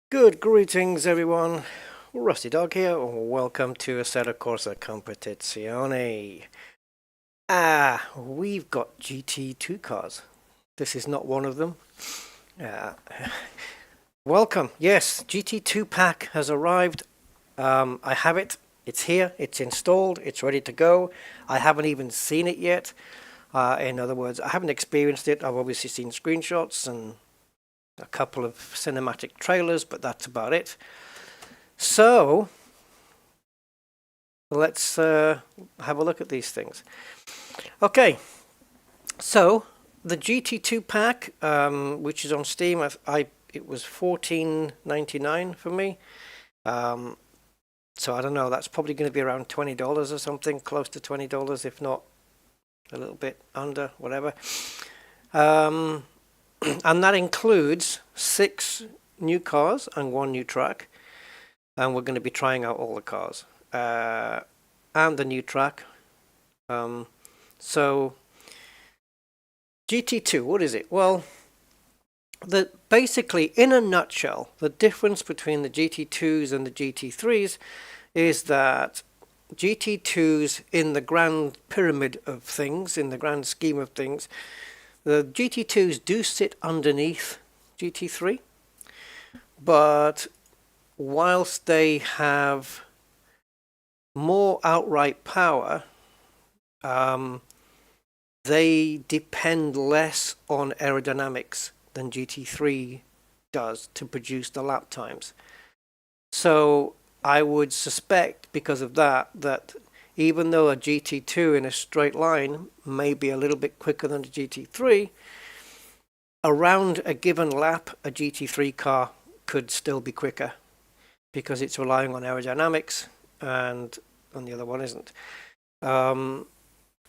Good greetings everyone, Rusty Dog here, welcome to Assetto Corsa Competitzione. We've got GT2 cars. This is not one of them. Welcome, yes, GT2 Pack has arrived. I have it, it's here, it's installed, it's ready to go. I haven't even seen it yet. In other words, I haven't experienced it. I've obviously seen screenshots and a couple of cinematic trailers, but that's about it. So let's have a look at these things. Okay, so the GT2 pack, which is on Steam, it was $14.99 for me. So I don't know, that's probably going to be around $20 or something, close to $20, if not a little bit under, whatever. And that includes 6 new cars and 1 new track. And we're going to be trying out all the cars and the new track. So GT2, what is it? Well, basically, in a nutshell, the difference between the GT2s and the GT3s is that GT2s, in the grand pyramid of things, in the grand scheme of things, the GT2s do sit underneath GT3, but whilst they have more outright power, they depend less on aerodynamics than GT3 does to produce the lap times. So I would suspect, because of that, that even though a GT2 in a straight line may be a little bit quicker than a GT3, around a given lap, a GT3 car could still be quicker because it's relying on aerodynamics and the other one isn't.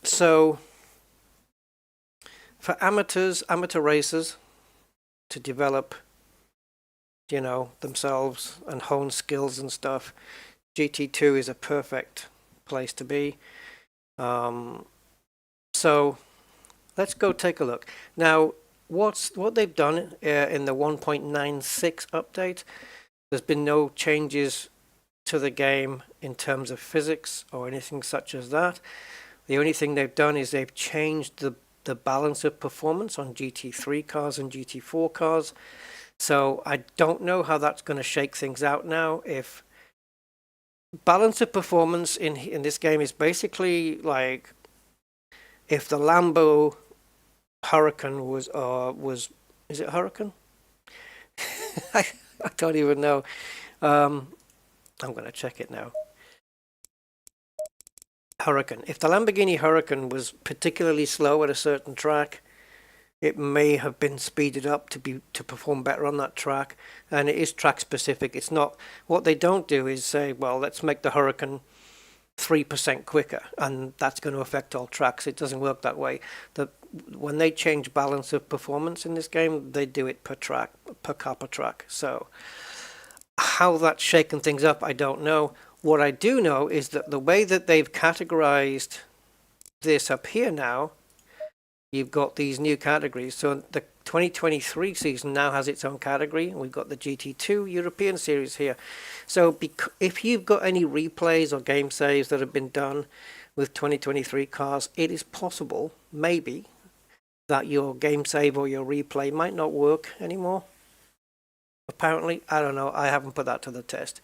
So for amateur racers to develop, themselves and hone skills and stuff, GT2 is a perfect place to be. So let's go take a look. Now, what they've done in the 1.96 update, there's been no changes to the game in terms of physics or anything such as that. The only thing they've done is they've changed the balance of performance on GT3 cars and GT4 cars. So I don't know how that's going to shake things out now. If balance of performance in this game is basically like if the Lambo Huracan was is it Huracan? I don't even know. I'm going to check it now. Huracan. If the Lamborghini Huracan was particularly slow at a certain track, it may have been speeded up to perform better on that track, and it is track specific. It's not, what they don't do is say, well, let's make the Huracan 3% quicker, and that's going to affect all tracks. It doesn't work that way. When they change balance of performance in this game, they do it per track, per car per track. So how that's shaken things up, I don't know. What I do know is that the way that they've categorized this up here now, you've got these new categories. So the 2023 season now has its own category. We've got the GT2 European Series here. So if you've got any replays or game saves that have been done with 2023 cars, it is possible, maybe, that your game save or your replay might not work anymore. Apparently, I don't know. I haven't put that to the test.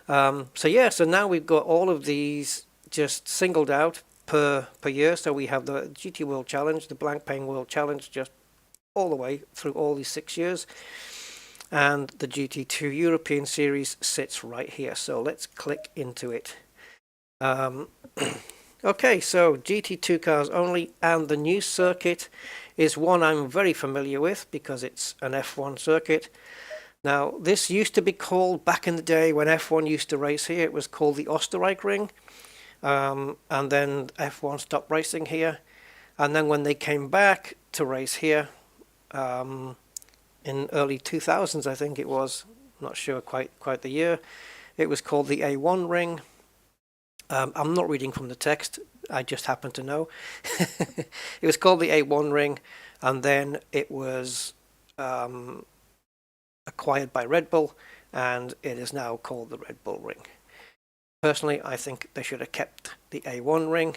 So now we've got all of these just singled out per year. So we have the GT World Challenge, the Blank Pane World Challenge, just all the way through all these 6 years, and the GT2 European Series sits right here. So let's click into it. Okay, so GT2 cars only, and the new circuit is one I'm very familiar with because it's an F1 circuit. Now, this used to be called, back in the day when F1 used to race here, it was called the Oostenrijk Ring. And then F1 stopped racing here. And then when they came back to race here, in early 2000s, I think it was, not sure quite the year, it was called the A1 Ring. I'm not reading from the text, I just happen to know. It was called the A1 Ring, and then it was acquired by Red Bull, and it is now called the Red Bull Ring. Personally, I think they should have kept the A1 ring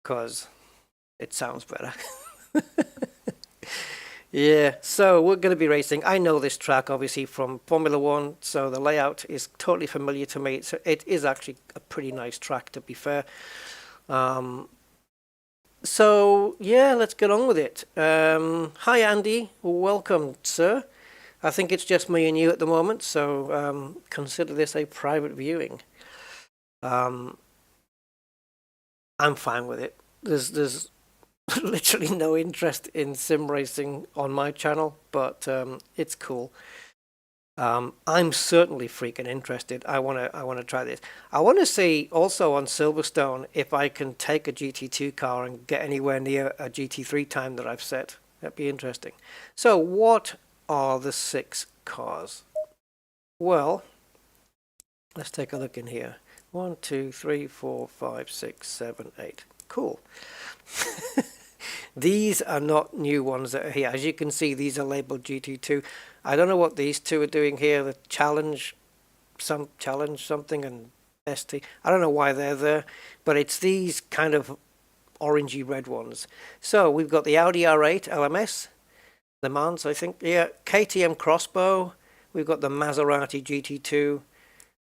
because it sounds better. Yeah, so we're going to be racing. I know this track obviously from Formula One, so the layout is totally familiar to me. So it is actually a pretty nice track, to be fair. So yeah, let's get on with it. Hi Andy, welcome sir. I think it's just me and you at the moment, so consider this a private viewing. I'm fine with it. There's literally no interest in sim racing on my channel, but it's cool. I'm certainly freaking interested. I wanna try this. I want to see also on Silverstone if I can take a GT2 car and get anywhere near a GT3 time that I've set. That'd be interesting. So what are the 6 cars? Well, let's take a look in here. 1, 2, 3, 4, 5, 6, 7, 8. Cool. These are not new ones that are here. As you can see, these are labeled GT2. I don't know what these two are doing here. The challenge something and ST. I don't know why they're there, but it's these kind of orangey red ones. So we've got the Audi R8 LMS, Le Mans, I think. Yeah, KTM Crossbow. We've got the Maserati GT2,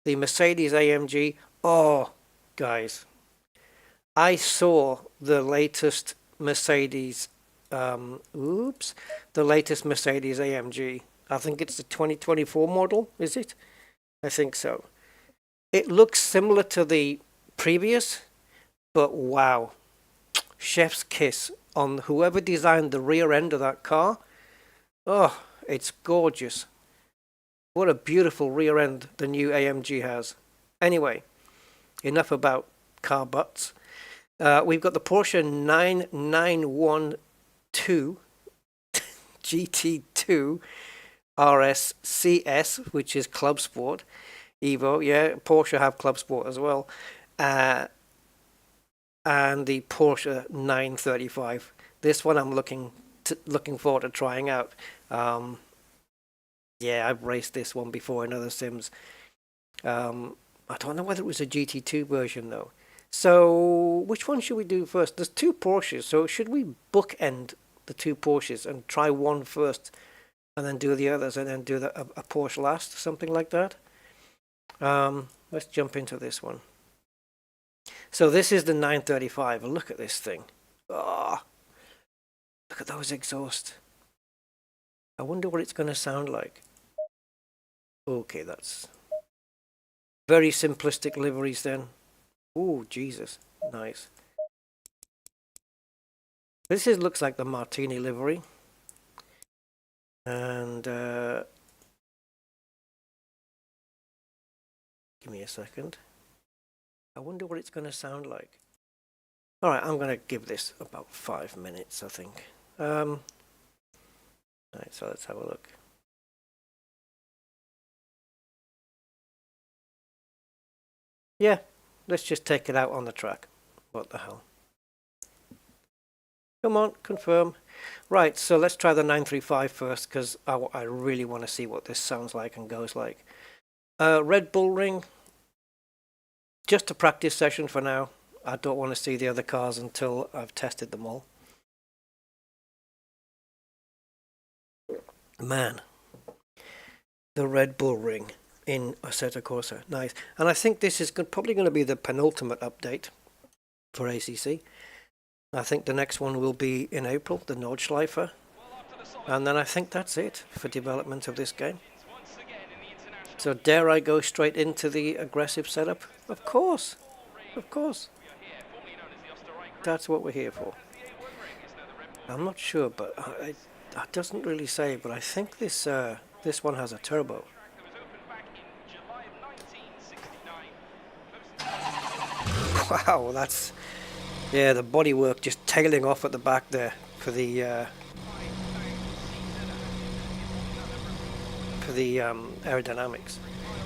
the Mercedes AMG. Oh, guys, I saw the latest Mercedes, the latest Mercedes AMG. I think it's the 2024 model, is it? I think so. It looks similar to the previous, but wow. Chef's kiss on whoever designed the rear end of that car. Oh, it's gorgeous. What a beautiful rear end the new AMG has. Anyway, enough about car butts. We've got the Porsche 9912 GT2 RS CS, which is Clubsport Evo. Yeah, Porsche have Clubsport as well. And the Porsche 935. This one I'm looking forward to trying out. Yeah, I've raced this one before in other sims. I don't know whether it was a GT2 version though. So which one should we do first? There's 2 Porsches, so should we bookend the 2 Porsches and try one first and then do the others and then do a Porsche last, something like that? Let's jump into this one. So this is the 935. Look at this thing. Oh, look at those exhausts. I wonder what it's going to sound like. Okay, that's very simplistic liveries then. Oh, Jesus. Nice. This looks like the Martini livery. And give me a second. I wonder what it's going to sound like. Alright, I'm going to give this about 5 minutes, I think. Alright, so let's have a look. Yeah, let's just take it out on the track. What the hell? Come on, confirm. Right, so let's try the 935 first, because I really want to see what this sounds like and goes like. Red Bull Ring. Just a practice session for now. I don't want to see the other cars until I've tested them all. Man, the Red Bull Ring in Assetto Corsa. Nice. And I think this is probably going to be the penultimate update for ACC. I think the next one will be in April, the Nordschleifer. And then I think that's it for development of this game. So dare I go straight into the aggressive setup? Of course. Of course. That's what we're here for. I'm not sure, but it doesn't really say, but I think this one has a turbo. Wow, that's... Yeah, the bodywork just tailing off at the back there for the aerodynamics.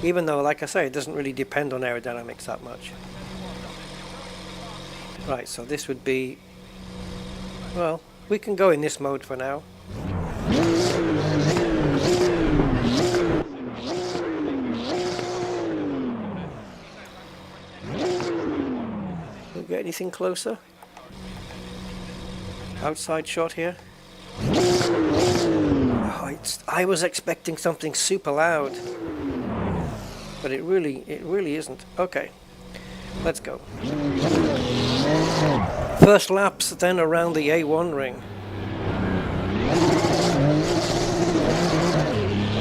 Even though, like I say, it doesn't really depend on aerodynamics that much. Right, so this would be... Well, we can go in this mode for now. get anything closer? Outside shot here. Oh, I was expecting something super loud, but it really isn't. Okay, let's go. First laps then around the A1 ring.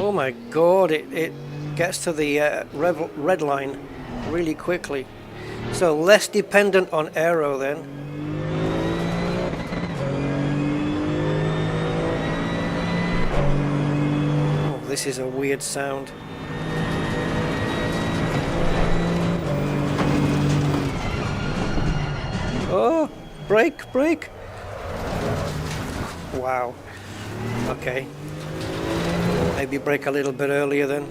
Oh my god, it gets to the red line really quickly. So less dependent on aero then. Oh, this is a weird sound. Oh, brake. Wow. Okay. Maybe brake a little bit earlier then.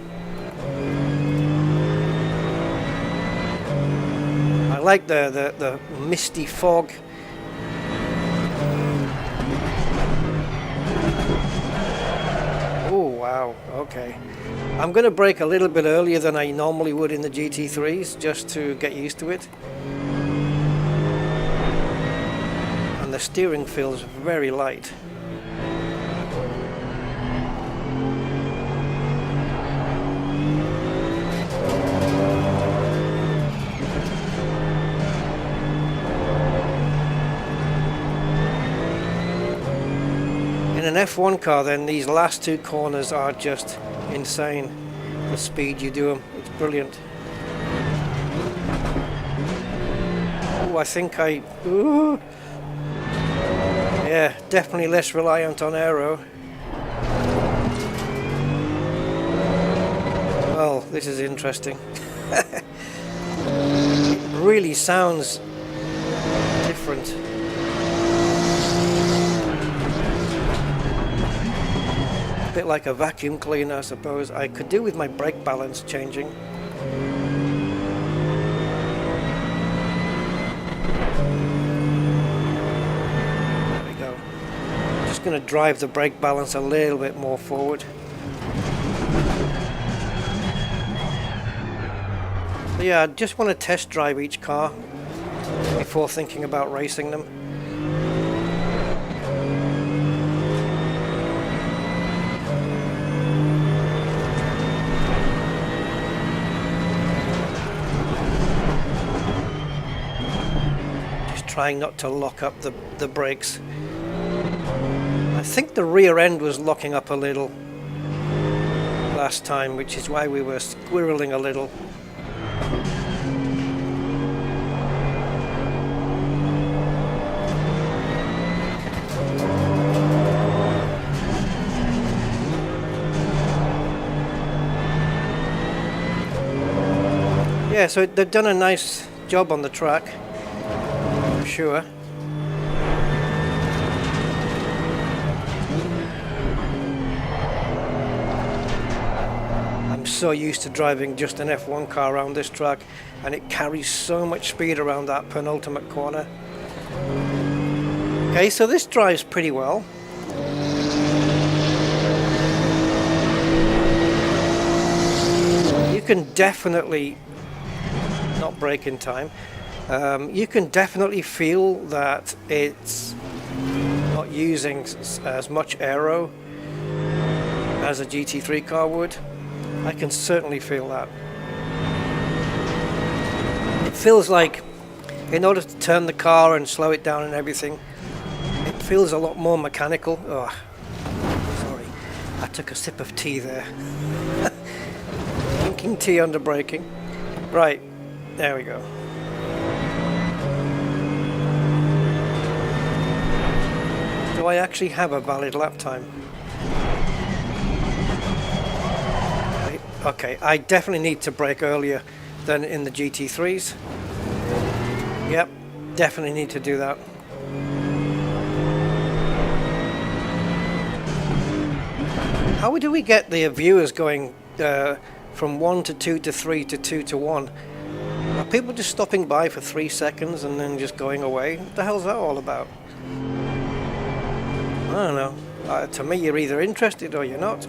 I like the misty fog. Oh wow, okay. I'm going to brake a little bit earlier than I normally would in the GT3s just to get used to it. And the steering feels very light. In an F1 car then, these last two corners are just insane. The speed you do them, it's brilliant. Oh, I think yeah, definitely less reliant on aero. Well, this is interesting. It really sounds different. A bit like a vacuum cleaner, I suppose. I could do with my brake balance changing. There we go. Just going to drive the brake balance a little bit more forward. But yeah, I just want to test drive each car before thinking about racing them. Trying not to lock up the brakes. I think the rear end was locking up a little last time, which is why we were squirreling a little. Yeah, so they've done a nice job on the track. Sure. I'm so used to driving just an F1 car around this track, and it carries so much speed around that penultimate corner. Okay, so this drives pretty well. You can definitely not brake in time. You can definitely feel that it's not using as much aero as a GT3 car would. I can certainly feel that. It feels like in order to turn the car and slow it down and everything, it feels a lot more mechanical. Oh, sorry, I took a sip of tea there. Drinking tea under braking. Right, there we go. Do I actually have a valid lap time? Okay, I definitely need to brake earlier than in the GT3s. Yep, definitely need to do that. How do we get the viewers going from 1 to 2 to 3 to 2 to 1? Are people just stopping by for 3 seconds and then just going away? What the hell's that all about? I don't know. To me, you're either interested or you're not.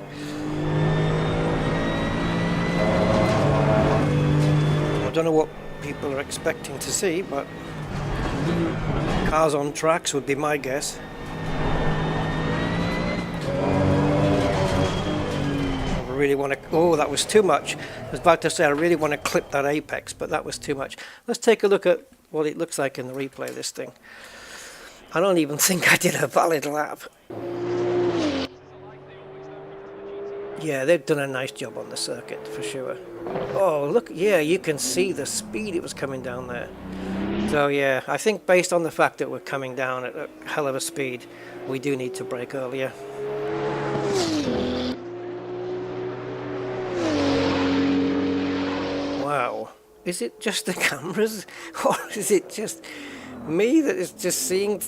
I don't know what people are expecting to see, but Cars on tracks would be my guess. I really want to... Oh, that was too much. I was about to say I really want to clip that apex, but that was too much. Let's take a look at what it looks like in the replay of this thing. I don't even think I did a valid lap. Yeah, they've done a nice job on the circuit, for sure. Oh, look, yeah, you can see the speed it was coming down there. So, yeah, I think based on the fact that we're coming down at a hell of a speed, we do need to brake earlier. Wow. Is it just the cameras? Or is it just me that is just seeing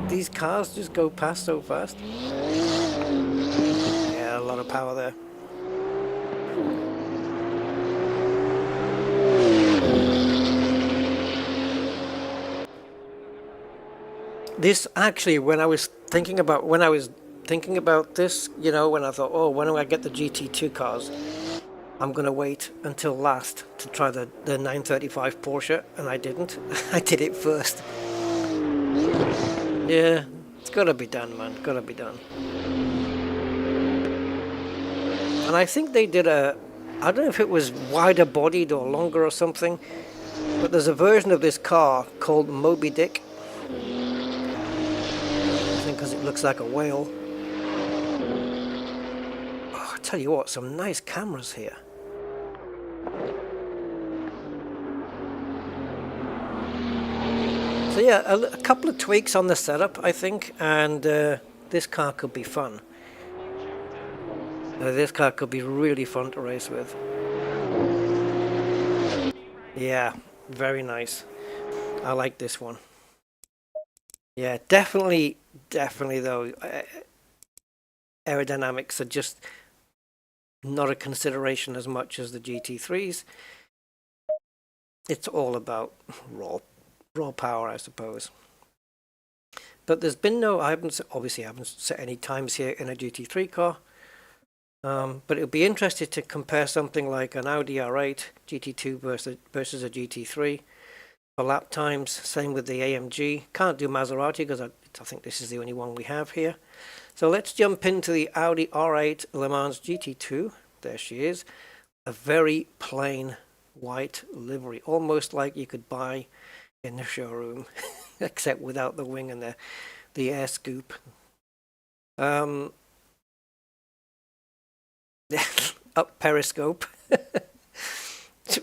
these cars just go past so fast? Yeah, a lot of power there. This actually, when I was thinking about this, you know, when I thought, oh, when do I get the GT2 cars? I'm gonna wait until last to try the 935 Porsche, and I didn't. I did it first. Yeah, it's gotta be done, man. Gotta be done. And I think they did I don't know if it was wider bodied or longer or something, but there's a version of this car called Moby Dick. I think because it looks like a whale. Oh, I tell you what, some nice cameras here. So yeah, a couple of tweaks on the setup, I think, and this car could be fun. This car could be really fun to race with. Yeah, very nice. I like this one. Yeah, definitely though, aerodynamics are just not a consideration as much as the GT3s. It's all about raw power, I suppose. But there's been no, I haven't set any times here in a GT3 car. But it would be interesting to compare something like an Audi R8 GT2 versus a GT3 for lap times. Same with the AMG. Can't do Maserati because I think this is the only one we have here. So let's jump into the Audi R8 Le Mans GT2. There she is. A very plain white livery, almost like you could buy in the showroom, except without the wing and the air scoop. Up periscope.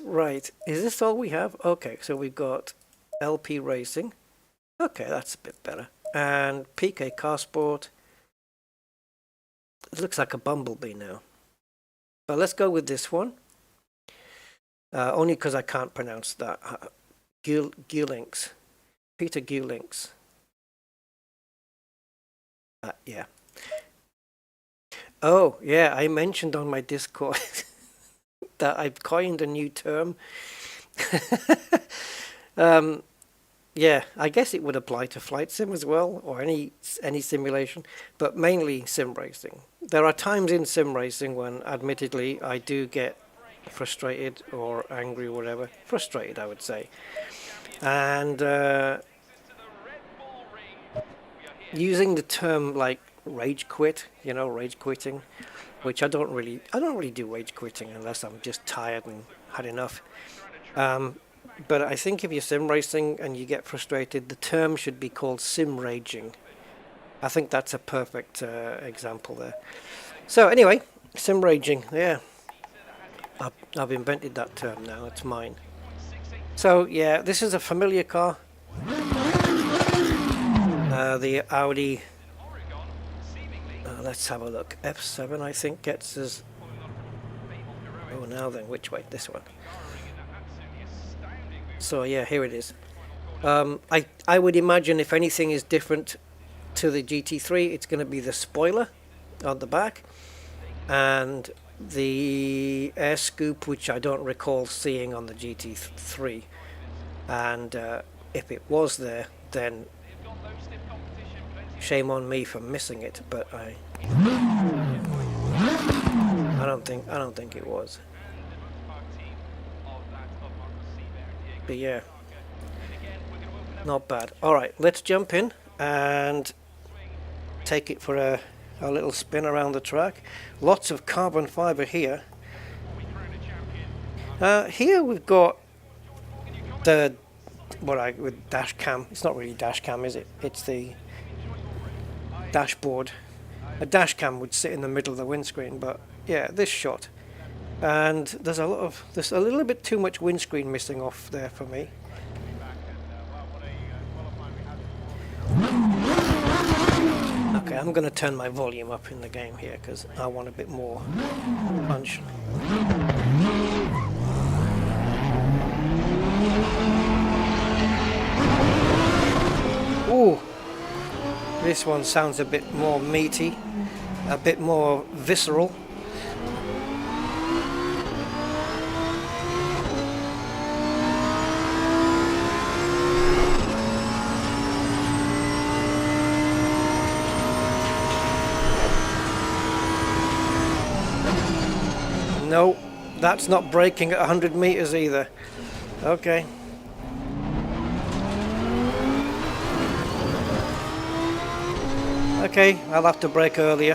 Right, is this all we have? Okay, so we've got LP Racing. Okay, that's a bit better. And PK Car Sport. It looks like a bumblebee now. But let's go with this one. Only because I can't pronounce that. Gulinks. Peter Gulinks. Yeah. Oh, yeah, I mentioned on my Discord that I've coined a new term. Yeah, I guess it would apply to flight sim as well, or any simulation, but mainly sim racing. There are times in sim racing when, admittedly, I do get frustrated or angry or whatever. Frustrated, I would say. And using the term like rage quit, you know, rage quitting, which I don't really do rage quitting unless I'm just tired and had enough. But I think if you're sim racing and you get frustrated, the term should be called sim raging. I think that's a perfect example there. So anyway, sim raging, yeah. I've invented that term now, it's mine. So yeah, this is a familiar car. The Audi, let's have a look. F7 I think gets us, oh now then, which way? This one. So yeah, here it is. I would imagine if anything is different to the GT3, it's going to be the spoiler on the back and the air scoop, which I don't recall seeing on the GT3. And if it was there, then shame on me for missing it. But I don't think it was. But yeah. Not bad. Alright, let's jump in and take it for a little spin around the track. Lots of carbon fiber here. Here we've got the with dash cam. It's not really dash cam, is it? It's the dashboard. A dash cam would sit in the middle of the windscreen, but yeah, this shot. And there's a little bit too much windscreen missing off there for me. Okay, I'm going to turn my volume up in the game here because I want a bit more punch. Ooh, this one sounds a bit more meaty, a bit more visceral. No, that's not braking at 100 meters either. Okay. Okay, I'll have to brake earlier.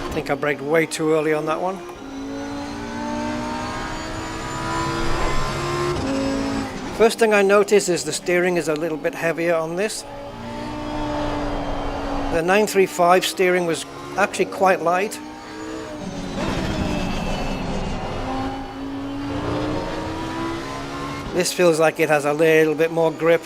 I think I braked way too early on that one. First thing I notice is the steering is a little bit heavier on this. The 935 steering was actually quite light. This feels like it has a little bit more grip.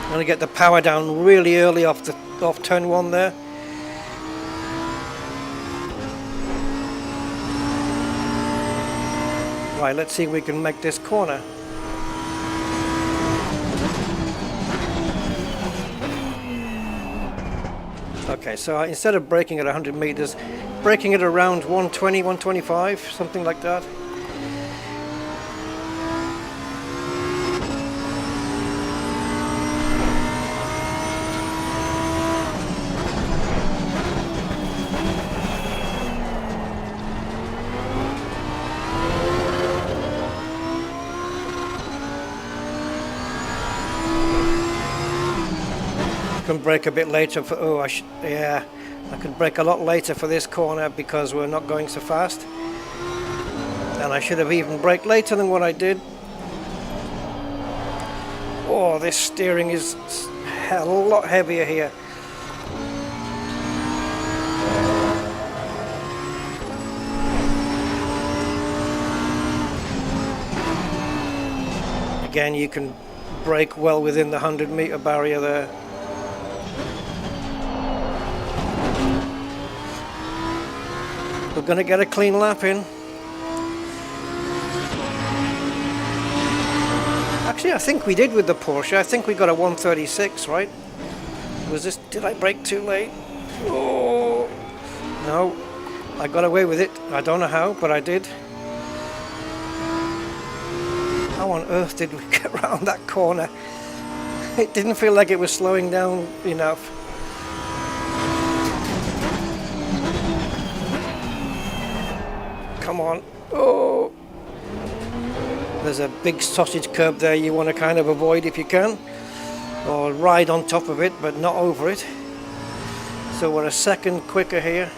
I'm going to get the power down really early off turn 1 there. Right, let's see if we can make this corner. Okay, so instead of braking at 100 meters, braking at around 120, 125, something like that. Can brake a bit later for I could brake a lot later for this corner because we're not going so fast, and I should have even braked later than what I did. Oh, this steering is a lot heavier here. Again, you can brake well within the 100-meter barrier there. We're going to get a clean lap in. Actually, I think we did with the Porsche. I think we got a 136, right? Did I brake too late? Oh, no. I got away with it. I don't know how, but I did. How on earth did we get around that corner? It didn't feel like it was slowing down enough. Come on. Oh, there's a big sausage curb there you want to kind of avoid if you can, or ride on top of it but not over it. So we're a second quicker here.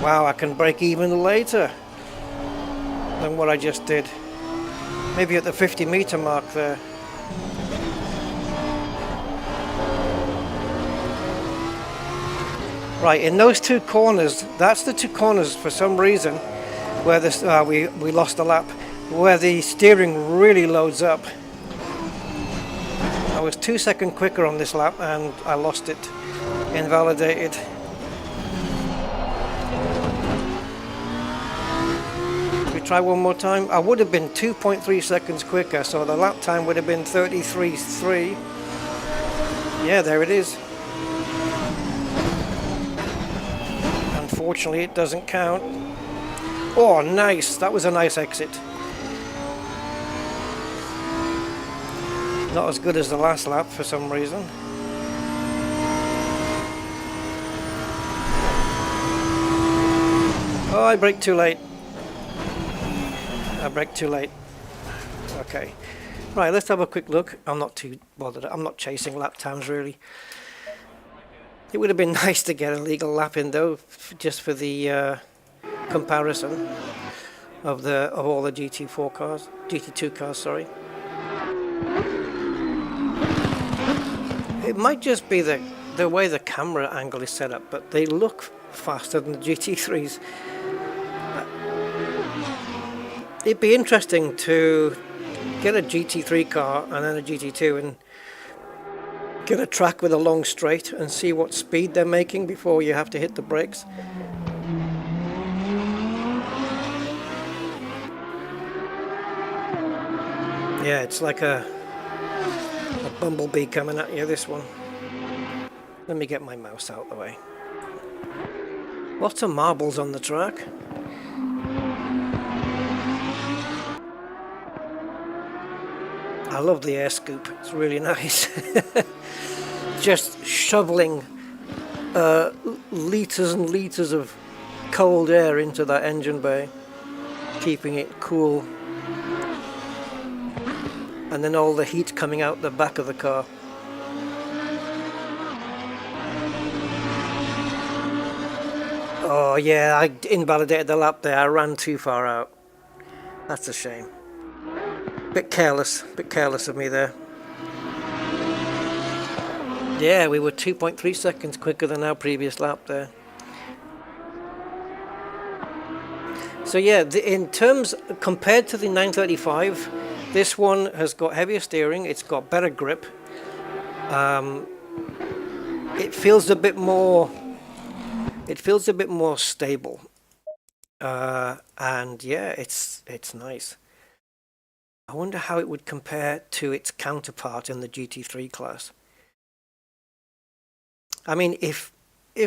Wow, I can brake even later than what I just did. Maybe at the 50-meter mark there. Right, in those two corners, that's the two corners for some reason where this we lost a lap, where the steering really loads up. I was 2 seconds quicker on this lap and I lost it. Invalidated. We try one more time. I would have been 2.3 seconds quicker, so the lap time would have been 33.3. Yeah, there it is. Unfortunately, it doesn't count. Oh, nice. That was a nice exit. Not as good as the last lap for some reason. Oh, I braked too late. I braked too late. Okay. Right, let's have a quick look. I'm not too bothered. I'm not chasing lap times really. It would have been nice to get a legal lap in though, just for the comparison of all the GT4 cars, GT2 cars, sorry. It might just be the way the camera angle is set up, but they look faster than the GT3s. It'd be interesting to get a GT3 car and then a GT2 and get a track with a long straight and see what speed they're making before you have to hit the brakes. Yeah, it's like a bumblebee coming at you, this one. Let me get my mouse out of the way. Lots of marbles on the track. I love the air scoop, it's really nice. Just shoveling litres and litres of cold air into that engine bay, keeping it cool. And then all the heat coming out the back of the car. Oh yeah, I invalidated the lap there, I ran too far out. That's a shame. Bit careless of me there. Yeah, we were 2.3 seconds quicker than our previous lap there. So yeah, in terms, compared to the 935, this one has got heavier steering, it's got better grip. It feels a bit more stable. And yeah, it's nice. I wonder how it would compare to its counterpart in the GT3 class. I mean, if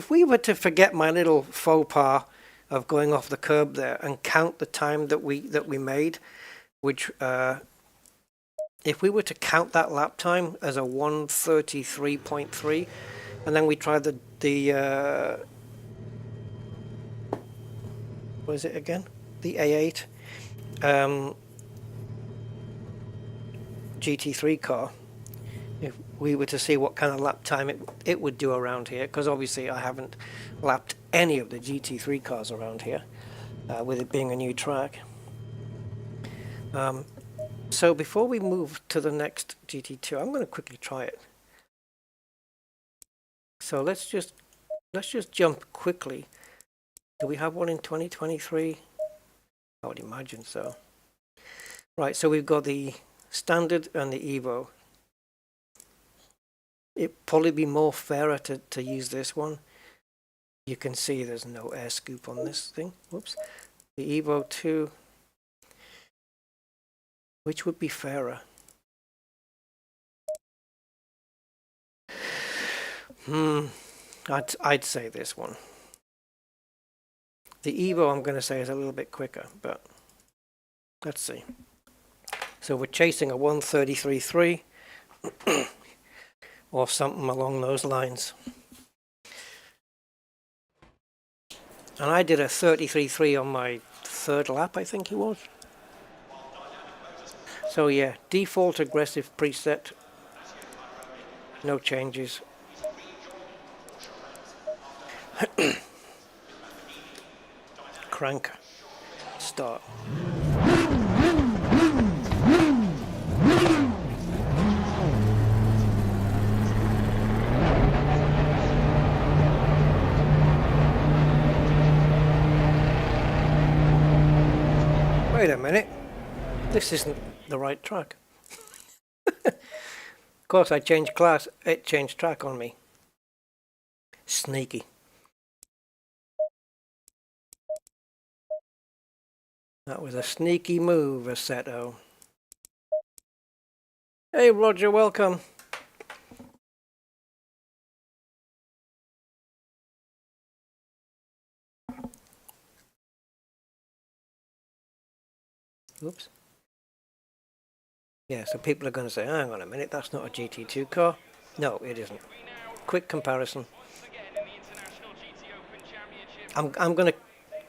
we were to forget my little faux pas of going off the curb there and count the time that we made, which if we were to count that lap time as a 1:33.3, and then we tried the what is it again? The A8 GT3 car. If we were to see what kind of lap time it would do around here, because obviously I haven't lapped any of the GT3 cars around here, with it being a new track. So before we move to the next GT2, I'm going to quickly try it. So let's just jump quickly. Do we have one in 2023? I would imagine so. Right, so we've got the Standard and the Evo. It'd probably be more fairer to use this one. You can see there's no air scoop on this thing. Whoops. The Evo 2. Which would be fairer? I'd say this one. The Evo, I'm going to say, is a little bit quicker, but let's see. So we're chasing a 1:33.3 or something along those lines. And I did a 33.3 on my third lap, I think it was. So yeah, default aggressive preset. No changes. Crank. Start. Wait a minute, this isn't the right track. Of course I changed class, it changed track on me. Sneaky. That was a sneaky move, Assetto. Hey Roger, welcome. Oops. Yeah, so people are going to say, hang on a minute, that's not a GT2 car. No, it isn't. Quick comparison. I'm going to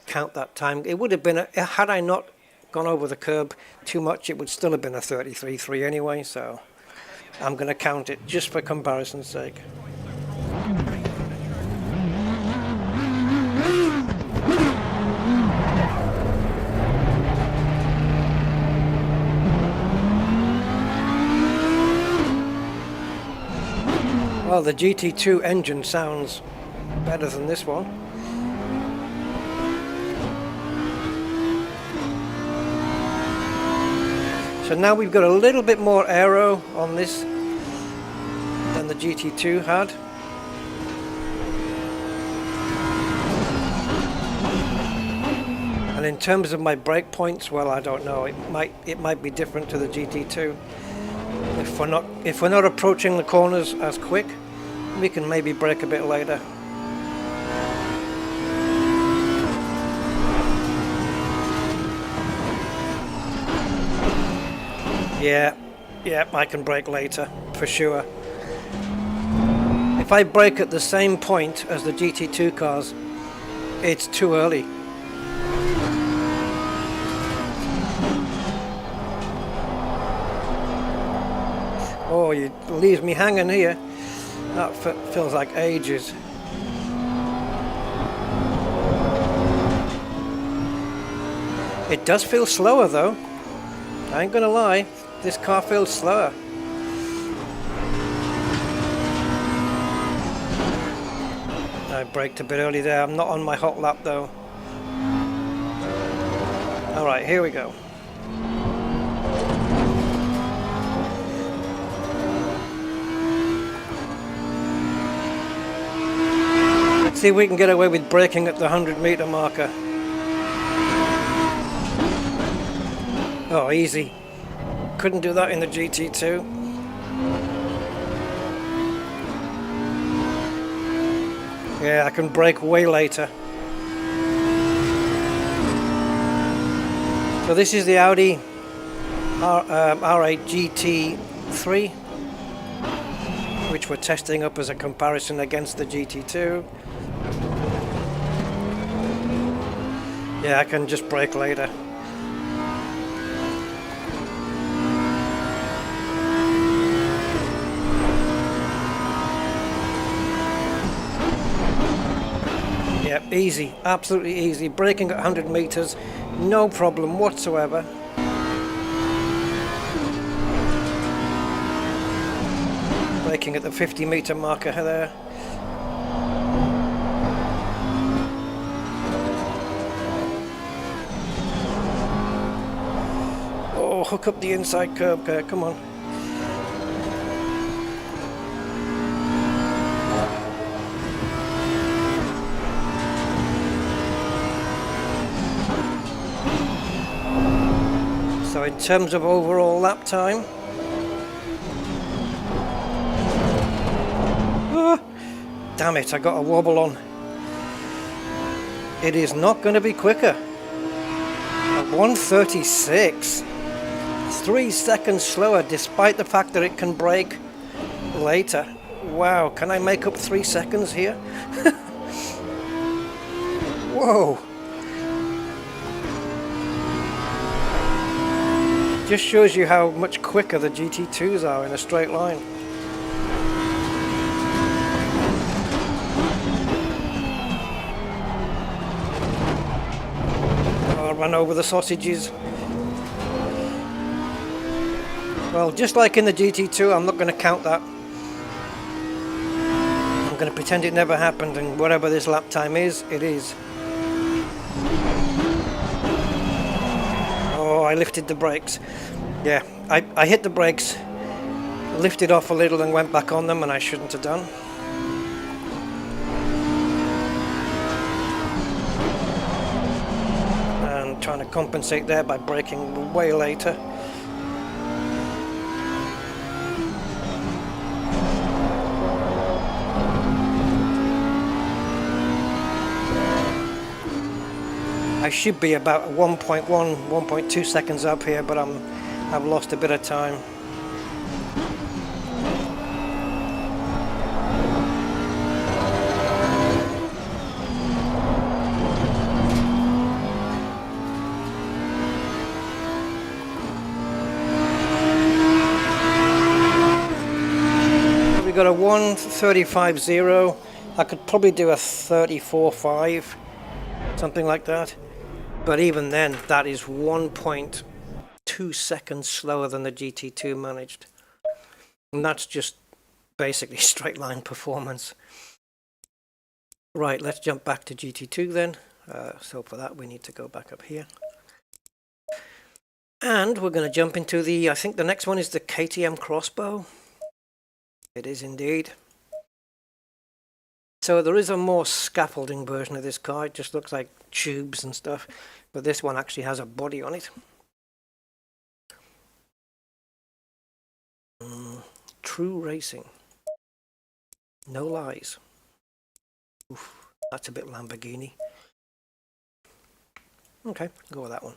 count that time. It would have been, had I not gone over the curb too much, it would still have been a 33.3 anyway, so I'm going to count it just for comparison's sake. Well, the GT2 engine sounds better than this one. So now we've got a little bit more aero on this than the GT2 had. And in terms of my brake points, well, I don't know. It might be different to the GT2. If we're not approaching the corners as quick, we can maybe brake a bit later. Yeah, I can brake later, for sure. If I brake at the same point as the GT2 cars, it's too early. Oh, you leave me hanging here. That feels like ages. It does feel slower though. I ain't gonna lie, this car feels slower. I braked a bit early there. I'm not on my hot lap though. Alright, here we go. Let's see if we can get away with braking at the 100-meter marker. Oh, easy. Couldn't do that in the GT2. Yeah, I can brake way later. So this is the Audi R8 GT3, which we're testing up as a comparison against the GT2. Yeah, I can just brake later. Yep, easy, absolutely easy. Braking at 100 meters, no problem whatsoever. Braking at the 50-meter marker there. Oh, hook up the inside curb there, come on. So in terms of overall lap time, damn it, I got a wobble on. It is not going to be quicker. At 1:36, 3 seconds slower, despite the fact that it can brake later. Wow, can I make up 3 seconds here? Whoa. Just shows you how much quicker the GT2s are in a straight line. I'll run over the sausages. Well, just like in the GT2, I'm not going to count that. I'm going to pretend it never happened, and whatever this lap time is, it is. I lifted the brakes. Yeah, I hit the brakes, lifted off a little and went back on them, and I shouldn't have done. And trying to compensate there by braking way later. I should be about 1.1, 1.2 seconds up here, but I've lost a bit of time. We got a 1:35.0. I could probably do a 34.5, something like that. But even then, that is 1.2 seconds slower than the GT2 managed. And that's just basically straight line performance. Right, let's jump back to GT2 then. So for that, we need to go back up here. And we're going to jump into I think the next one is the KTM Crossbow. It is indeed. So there is a more scaffolding version of this car. It just looks like tubes and stuff, but this one actually has a body on it. True racing. No lies. Oof, that's a bit Lamborghini. Okay, go with that one.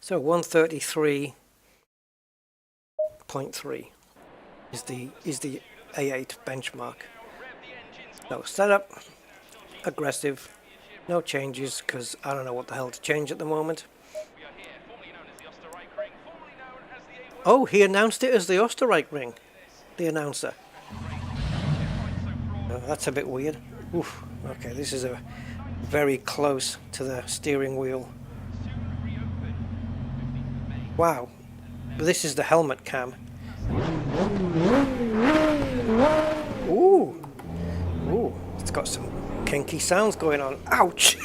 So 133.3 is the A8 benchmark. So setup, aggressive, no changes because I don't know what the hell to change at the moment. Oh, he announced it as the Österreich ring, the announcer. Oh, that's a bit weird. Oof. Okay, this is very close to the steering wheel. Wow, but this is the helmet cam. Ooh, ooh, it's got some kinky sounds going on. Ouch!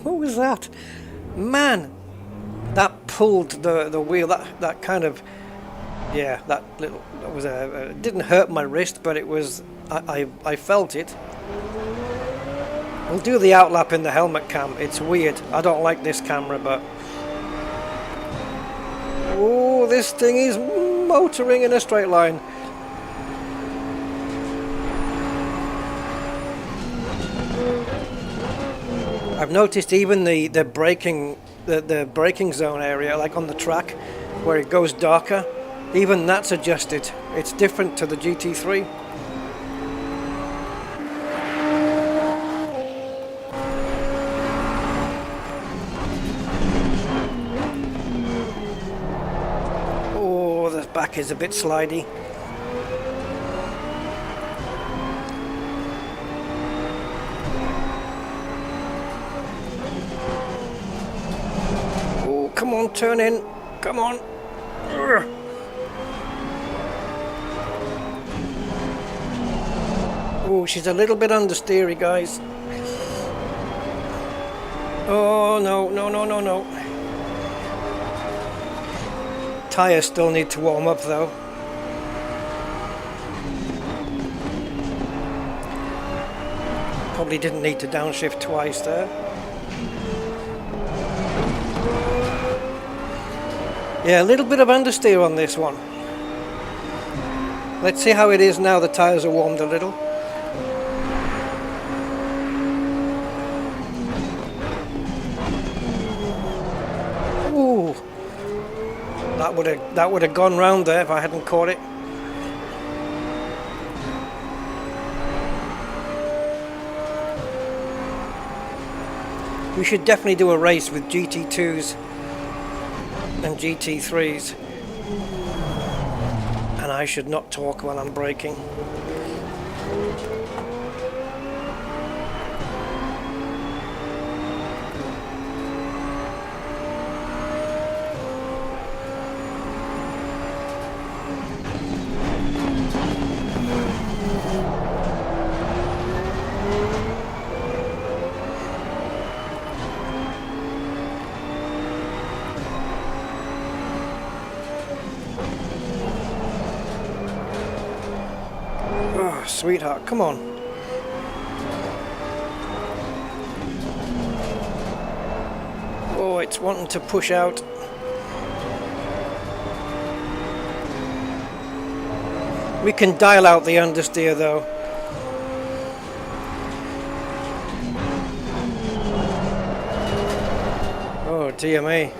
What was that? Man, that pulled the wheel. That kind of, yeah, that was it didn't hurt my wrist, but it was. I felt it. We'll do the outlap in the helmet cam. It's weird. I don't like this camera, but. Oh, this thing is motoring in a straight line. I've noticed even the braking zone area, like on the track where it goes darker, even that's adjusted. It's different to the GT3. Oh, the back is a bit slidey. Come on, turn in. Come on. Urgh. Oh, she's a little bit understeery, guys. Oh, no, no, no, no, no. Tyres still need to warm up, though. Probably didn't need to downshift twice there. Yeah, a little bit of understeer on this one. Let's see how it is now the tyres are warmed a little. Ooh, that would have gone round there if I hadn't caught it. We should definitely do a race with GT2s and GT3s, and I should not talk while I'm braking. sweetheart, come on. Oh, it's wanting to push out. We can dial out the understeer though. Oh, dear me.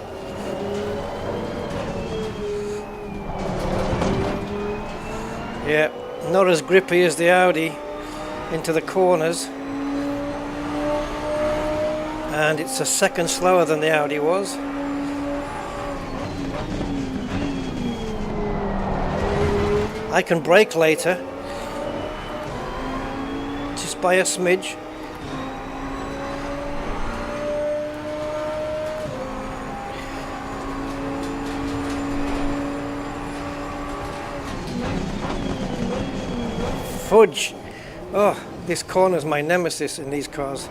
Yeah, not as grippy as the Audi into the corners. And it's a second slower than the Audi was. I can brake later, just by a smidge. Fudge! Oh, this corner's my nemesis in these cars.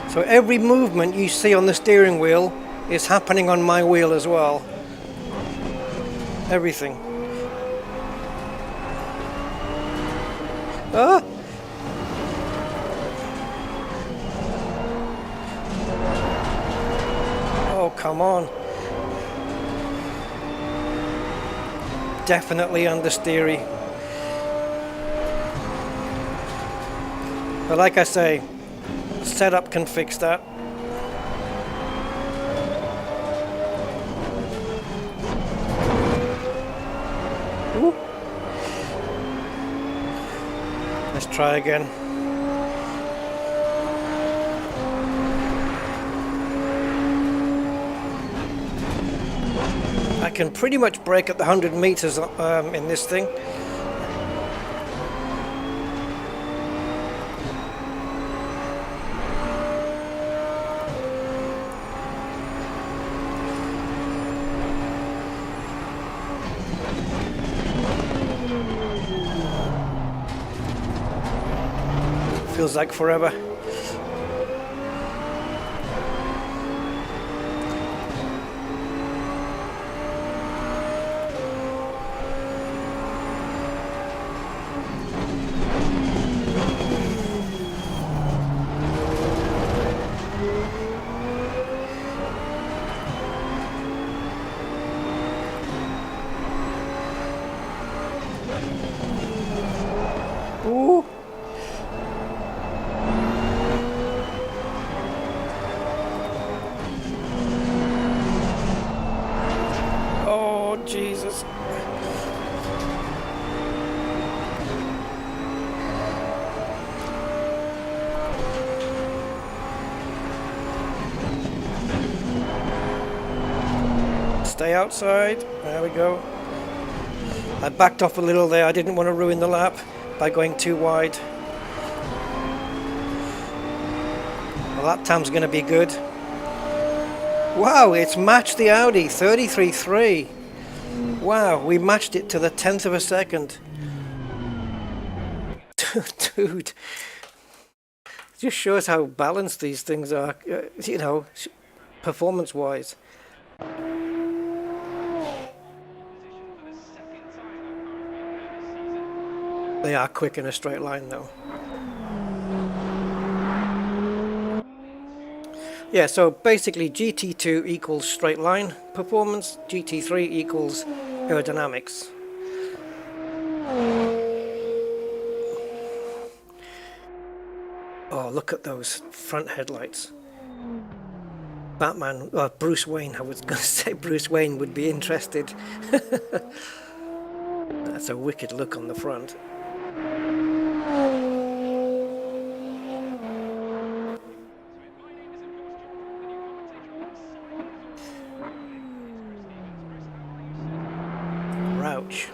So every movement you see on the steering wheel is happening on my wheel as well. Everything. Ah! Oh, come on. Definitely understeery. But like I say, setup can fix that. Ooh. Let's try again. I can pretty much brake at the 100 meters in this thing. Feels like forever. Ooh. Jesus. Stay outside. There we go. I backed off a little there. I didn't want to ruin the lap by going too wide. The lap time's going to be good. Wow, it's matched the Audi 33.3. Wow, we matched it to the 10th of a second. Dude, just shows how balanced these things are, you know, performance-wise. They are quick in a straight line, though. Yeah, so basically GT2 equals straight line performance, GT3 equals aerodynamics. Oh, look at those front headlights. Batman, Bruce Wayne, I was going to say Bruce Wayne would be interested. That's a wicked look on the front. Rouch.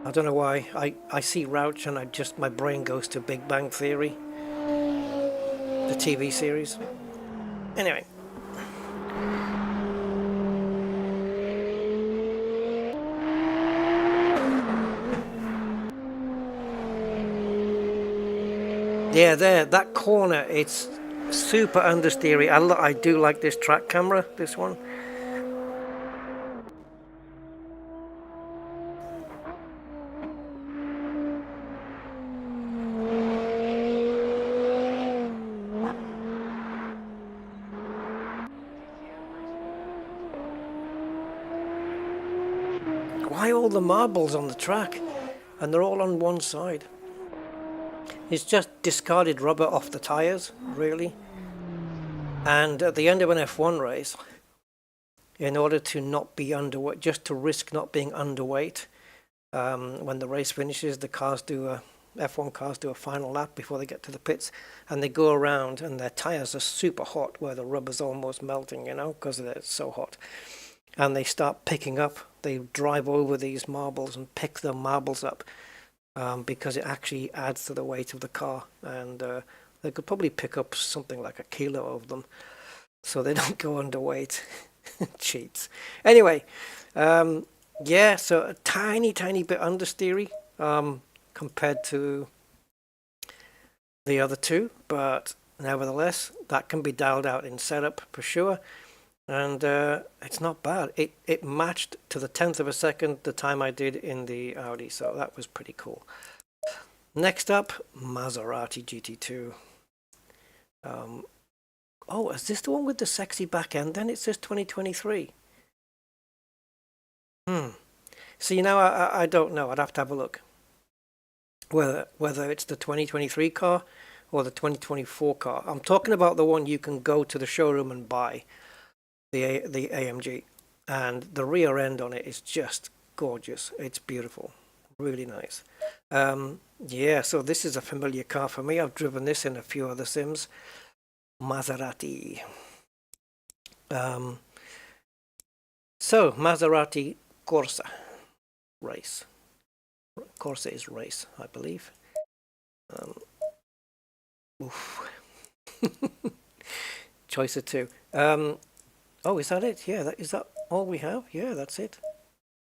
I don't know why I see Rouch and my brain goes to Big Bang Theory, the TV series. Anyway, Yeah, there, that corner, it's super understeery. I do like this track camera, this one. Why all the marbles on the track? And they're all on one side. It's just discarded rubber off the tyres, really. And at the end of an F1 race, in order to not be underweight, just to risk not being underweight, when the race finishes, the F1 cars do a final lap before they get to the pits, and they go around and their tyres are super hot where the rubber's almost melting, you know, because it's so hot. And they start picking up, they drive over these marbles and pick the marbles up because it actually adds to the weight of the car. And they could probably pick up something like a kilo of them so they don't go underweight. Cheats. Anyway, yeah, so a tiny bit understeery compared to the other two, but nevertheless, that can be dialed out in setup for sure. And it's not bad. It matched to the 10th of a second the time I did in the Audi, so that was pretty cool. Next up, Maserati GT2. Oh, is this the one with the sexy back end? Then it says 2023. See, now I don't know. I'd have to have a look. Whether it's the 2023 car or the 2024 car. I'm talking about the one you can go to the showroom and buy. The AMG, and the rear end on it is just gorgeous. It's beautiful, really nice. Yeah, so this is a familiar car for me. I've driven this in a few other sims. Maserati. So Maserati Corsa race. Corsa is race, I believe. Oof. Choice of two. Oh, is that it? Yeah, is that all we have? Yeah, that's it.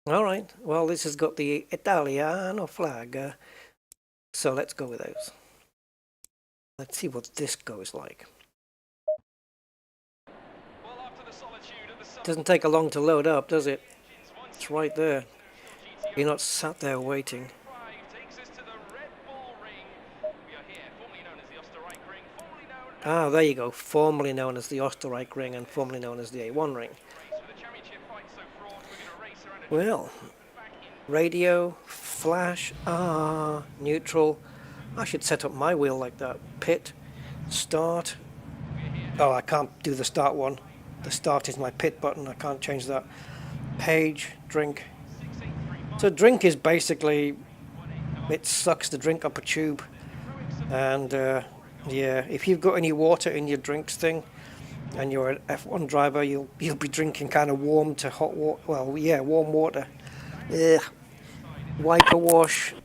All right. Well, this has got the Italiano flag. So let's go with those. Let's see what this goes like. Doesn't take a long to load up, does it? It's right there. You're not sat there waiting. Ah, there you go. Formerly known as the Österreich ring and formerly known as the A1 ring. Well, radio, flash, neutral. I should set up my wheel like that. Pit, start. Oh, I can't do the start one. The start is my pit button. I can't change that. Page, drink. So drink is basically, it sucks the drink up a tube. And yeah, if you've got any water in your drinks thing, and you're an F1 driver, you'll be drinking kind of warm to hot water. Well, yeah, warm water. Ugh. Wiper wash.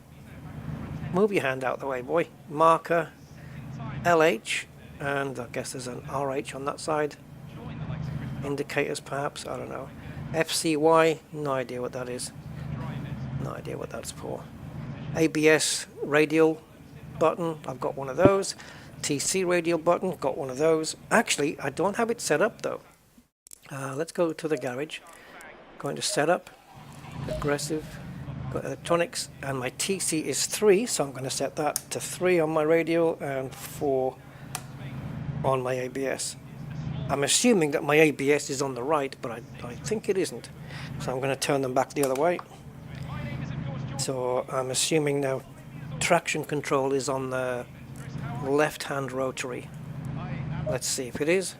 Move your hand out the way, boy. Marker. LH, and I guess there's an RH on that side. Indicators, perhaps. I don't know. FCY. No idea what that is. No idea what that's for. ABS radial button. I've got one of those. TC radial button, got one of those. Actually, I don't have it set up though. Let's go to the garage. Going to setup, aggressive, got electronics, and my TC is 3, so I'm going to set that to 3 on my radial and 4 on my ABS. I'm assuming that my ABS is on the right, but I think it isn't. So I'm going to turn them back the other way. So I'm assuming now traction control is on the left-hand rotary. Let's see if it is.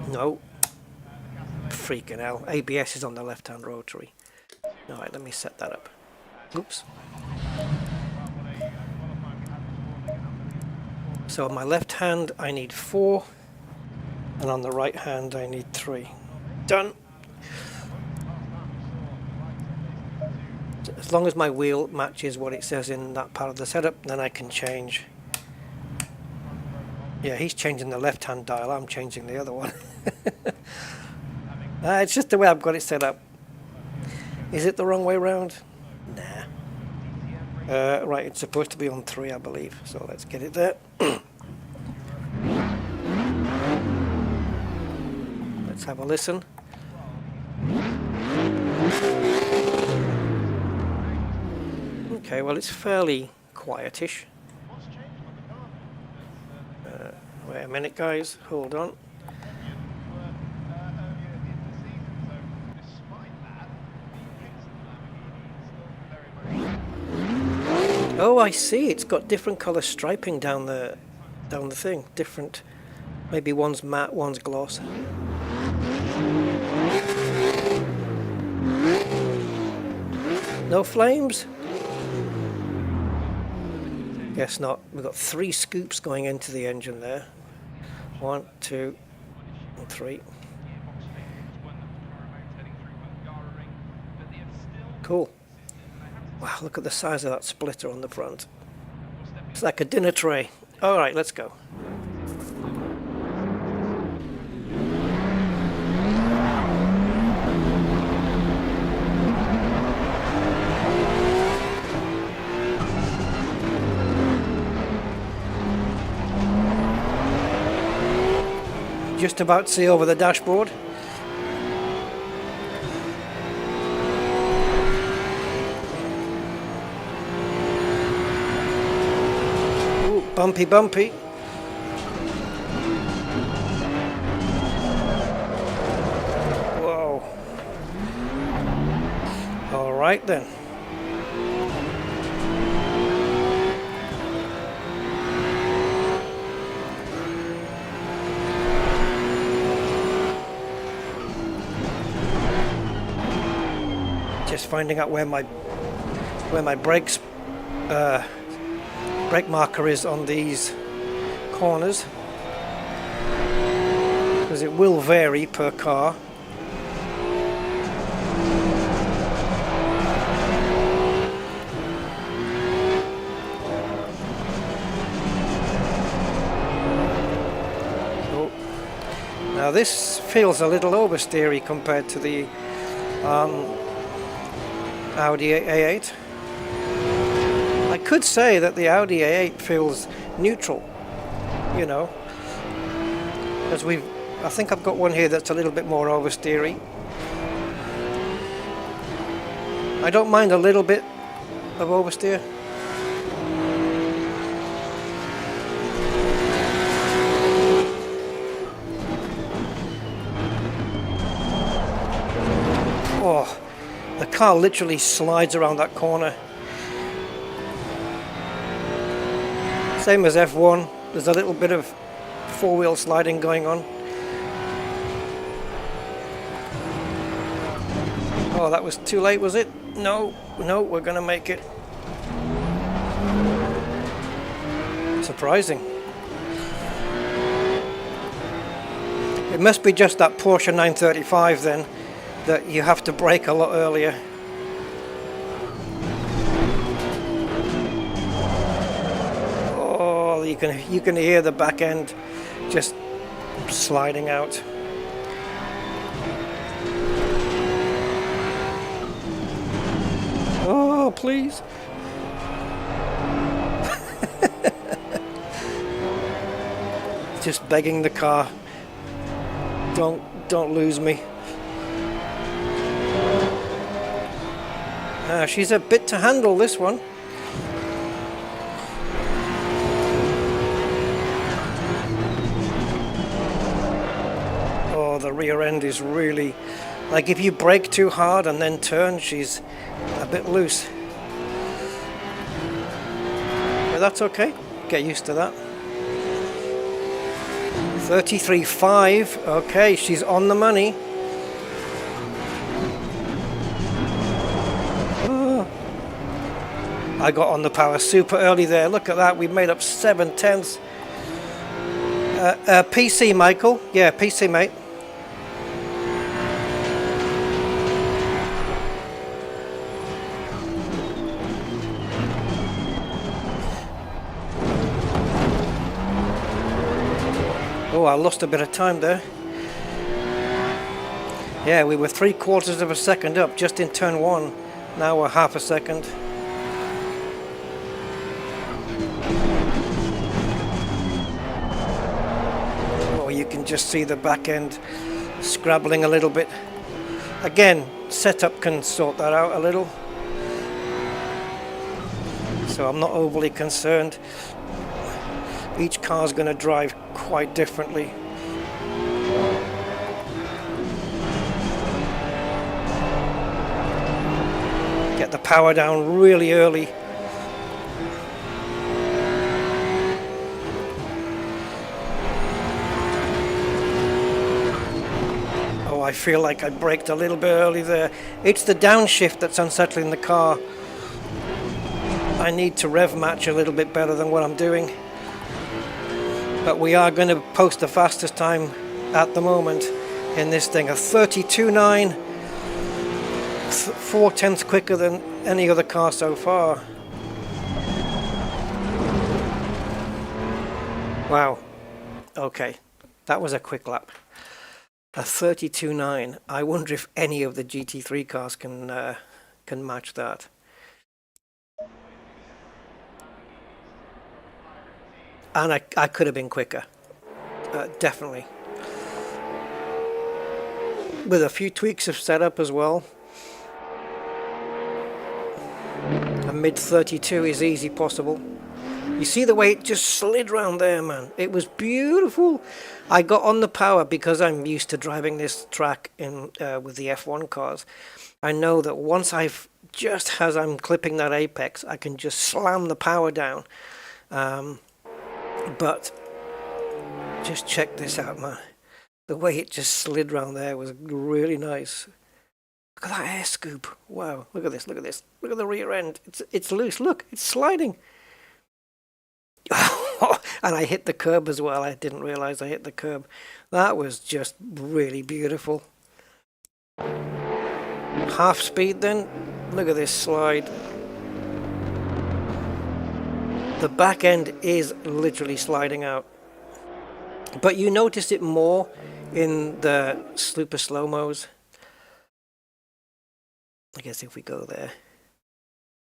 No. Freaking hell. ABS is on the left-hand rotary. Alright, let me set that up. Oops. So on my left hand I need 4, and on the right hand I need 3. Done. As long as my wheel matches what it says in that part of the setup, then I can change. Yeah, he's changing the left-hand dial, I'm changing the other one. It's just the way I've got it set up. Is it the wrong way around? Nah. Right, it's supposed to be on 3, I believe. So let's get it there. Let's have a listen. Okay, well, it's fairly quietish. Wait a minute, guys. Hold on. Oh, I see. It's got different color striping down the thing. Different. Maybe one's matte, one's gloss. No flames? Guess not. We've got 3 scoops going into the engine there. 1, 2, and 3. Cool. Wow, look at the size of that splitter on the front. It's like a dinner tray. Alright, let's go. Just about to see over the dashboard. Ooh, bumpy, bumpy. Whoa. All right then. Just finding out where my brake marker is on these corners, because it will vary per car. Oh. Now this feels a little oversteery compared to the Audi A8. I could say that the Audi A8 feels neutral, you know, as I think I've got one here that's a little bit more oversteery. I don't mind a little bit of oversteer. Oh. The car literally slides around that corner. Same as F1, there's a little bit of four-wheel sliding going on. Oh, that was too late, was it? No, we're gonna make it. Surprising. It must be just that Porsche 935 then, that you have to brake a lot earlier. Oh, you can hear the back end just sliding out. Oh, please. Just begging the car, don't lose me. She's a bit to handle, this one. Oh, the rear end is really, like if you brake too hard and then turn, she's a bit loose. But that's okay, get used to that. 33.5, okay, she's on the money. I got on the power super early there. Look at that. We've made up 7/10. PC, Michael. Yeah, PC, mate. Oh, I lost a bit of time there. Yeah, we were 3/4 of a second up just in turn 1. Now we're half a second. just see the back end scrabbling a little bit. Again, setup can sort that out a little, so I'm not overly concerned. Each car's going to drive quite differently. Get the power down really early. Oh, I feel like I braked a little bit early there. It's the downshift that's unsettling the car. I need to rev match a little bit better than what I'm doing. But we are going to post the fastest time at the moment in this thing, a 32.9, 4/10 quicker than any other car so far. Wow. Okay, that was a quick lap. A 32.9. I wonder if any of the GT3 cars can match that. And I could have been quicker, definitely. With a few tweaks of setup as well. A mid 32 is easy possible. You see the way it just slid round there, man. It was beautiful. I got on the power because I'm used to driving this track in with the F1 cars. I know that once just as I'm clipping that apex, I can just slam the power down. But just check this out, man. The way it just slid round there was really nice. Look at that air scoop. Wow, look at this, look at this. Look at the rear end. It's loose. Look, it's sliding. And I hit the curb as well. I didn't realize I hit the curb. That was just really beautiful. Half speed then. Look at this slide. The back end is literally sliding out. But you notice it more in the super slow-mos. I guess if we go there.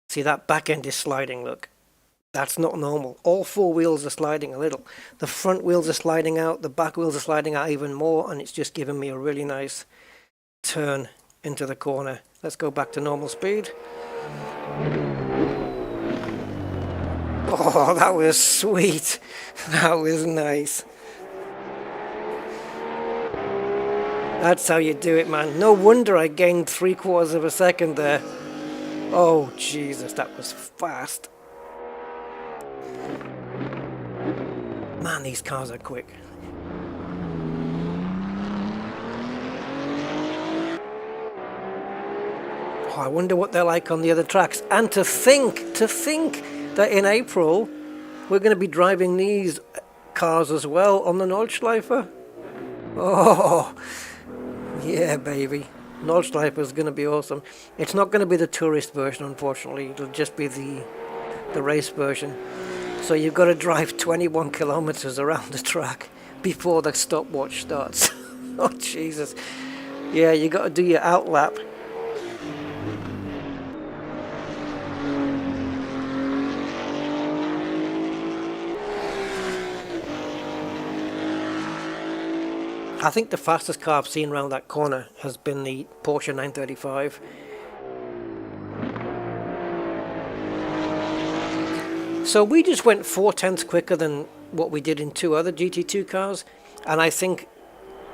See, that back end is sliding, look. That's not normal. All four wheels are sliding a little. The front wheels are sliding out, the back wheels are sliding out even more, and it's just giving me a really nice turn into the corner. Let's go back to normal speed. Oh, that was sweet. That was nice. That's how you do it, man. No wonder I gained 3/4 of a second there. Oh, Jesus, that was fast. Man, these cars are quick. Oh, I wonder what they're like on the other tracks. And to think that in April, we're going to be driving these cars as well on the Nordschleife. Oh, yeah, baby. Nordschleife is going to be awesome. It's not going to be the tourist version, unfortunately. It'll just be the race version. So you've got to drive 21 kilometers around the track before the stopwatch starts. Oh, Jesus. Yeah, you got to do your outlap. I think the fastest car I've seen around that corner has been the Porsche 935. So we just went 4/10 quicker than what we did in two other GT2 cars, and I think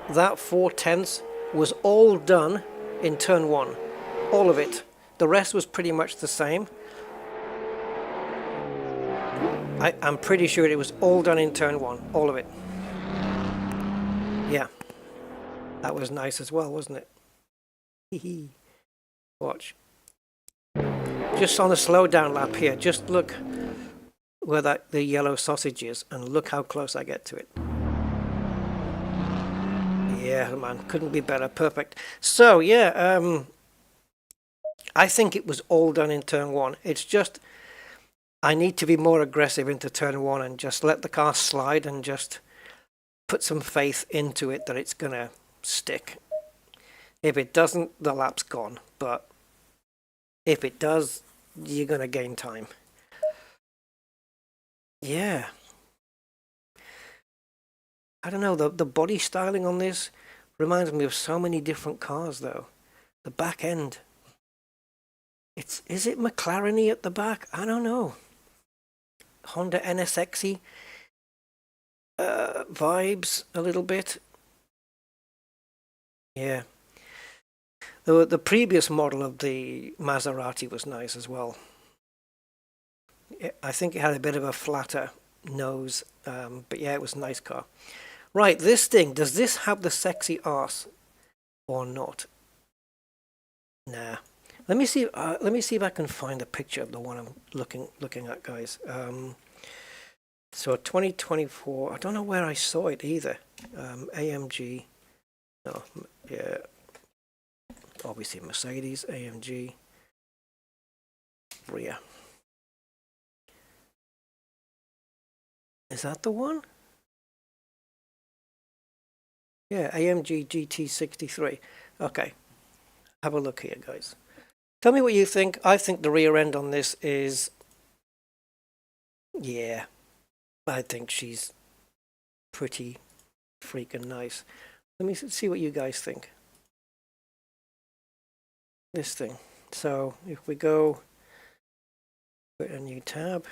that 4/10 was all done in turn one. All of it. The rest was pretty much the same. I'm pretty sure it was all done in turn one. All of it. Yeah. That was nice as well, wasn't it? Hee. Watch. Just on a slow down lap here, just look where the yellow sausage is, and look how close I get to it. Yeah, man, couldn't be better. Perfect. So, yeah, I think it was all done in turn one. It's just, I need to be more aggressive into turn one and just let the car slide and just put some faith into it that it's going to stick. If it doesn't, the lap's gone. But if it does, you're going to gain time. Yeah. I don't know, the body styling on this reminds me of so many different cars though. The back end. Is it McLaren-y at the back? I don't know. Honda NSX-y vibes a little bit. Yeah. The previous model of the Maserati was nice as well. I think it had a bit of a flatter nose, but yeah, it was a nice car. Right, this thing, does this have the sexy arse or not? Nah. Let me see if I can find a picture of the one I'm looking at, guys. So 2024, I don't know where I saw it either. AMG, no, yeah, obviously Mercedes, AMG, rear. Is that the one? Yeah, AMG GT63. Okay, have a look here, guys. Tell me what you think. I think the rear end on this is, yeah, I think she's pretty freaking nice. Let me see what you guys think. This thing. So if we go with a new tab.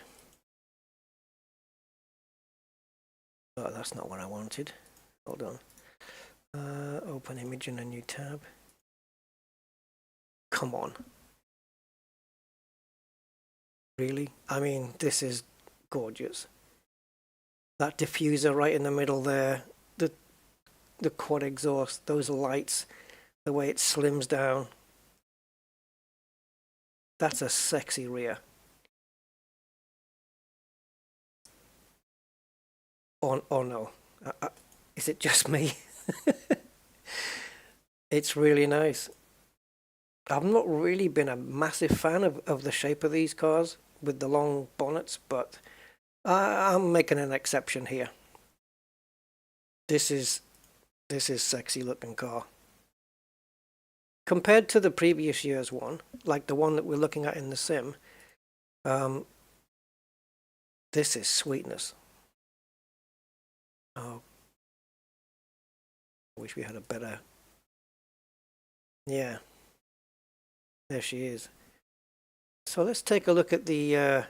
Oh, that's not what I wanted. Hold on. Open image in a new tab. Come on. Really? I mean, this is gorgeous. That diffuser right in the middle there, the quad exhaust, those lights, the way it slims down. That's a sexy rear. Oh no. Is it just me? It's really nice. I've not really been a massive fan of the shape of these cars with the long bonnets, but I'm making an exception here. This is sexy looking car. Compared to the previous year's one, like the one that we're looking at in the sim, this is sweetness. Oh, I wish we had a better. Yeah, there she is. So let's take a look at the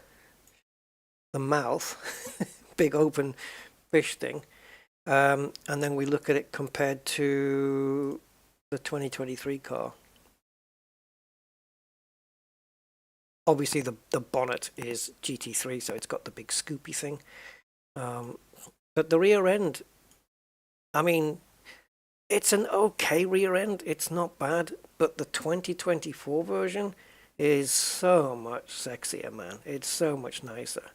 mouth, big open fish thing, and then we look at it compared to the 2023 car. Obviously the bonnet is GT3, so it's got the big scoopy thing, but the rear end, I mean, it's an okay rear end, it's not bad, but the 2024 version is so much sexier, man. It's so much nicer.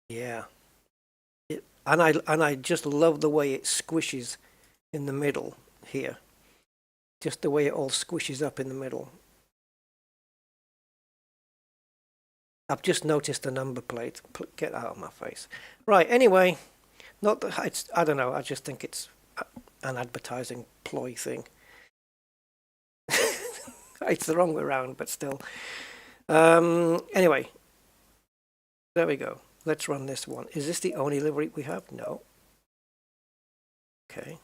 Yeah. And I just love the way it squishes in the middle here. Just the way it all squishes up in the middle. I've just noticed the number plate. Get out of my face. Right, anyway, not that it's, I don't know, I just think it's an advertising ploy thing. It's the wrong way around, but still. Anyway, there we go. Let's run this one. Is this the only livery we have? No. Okay.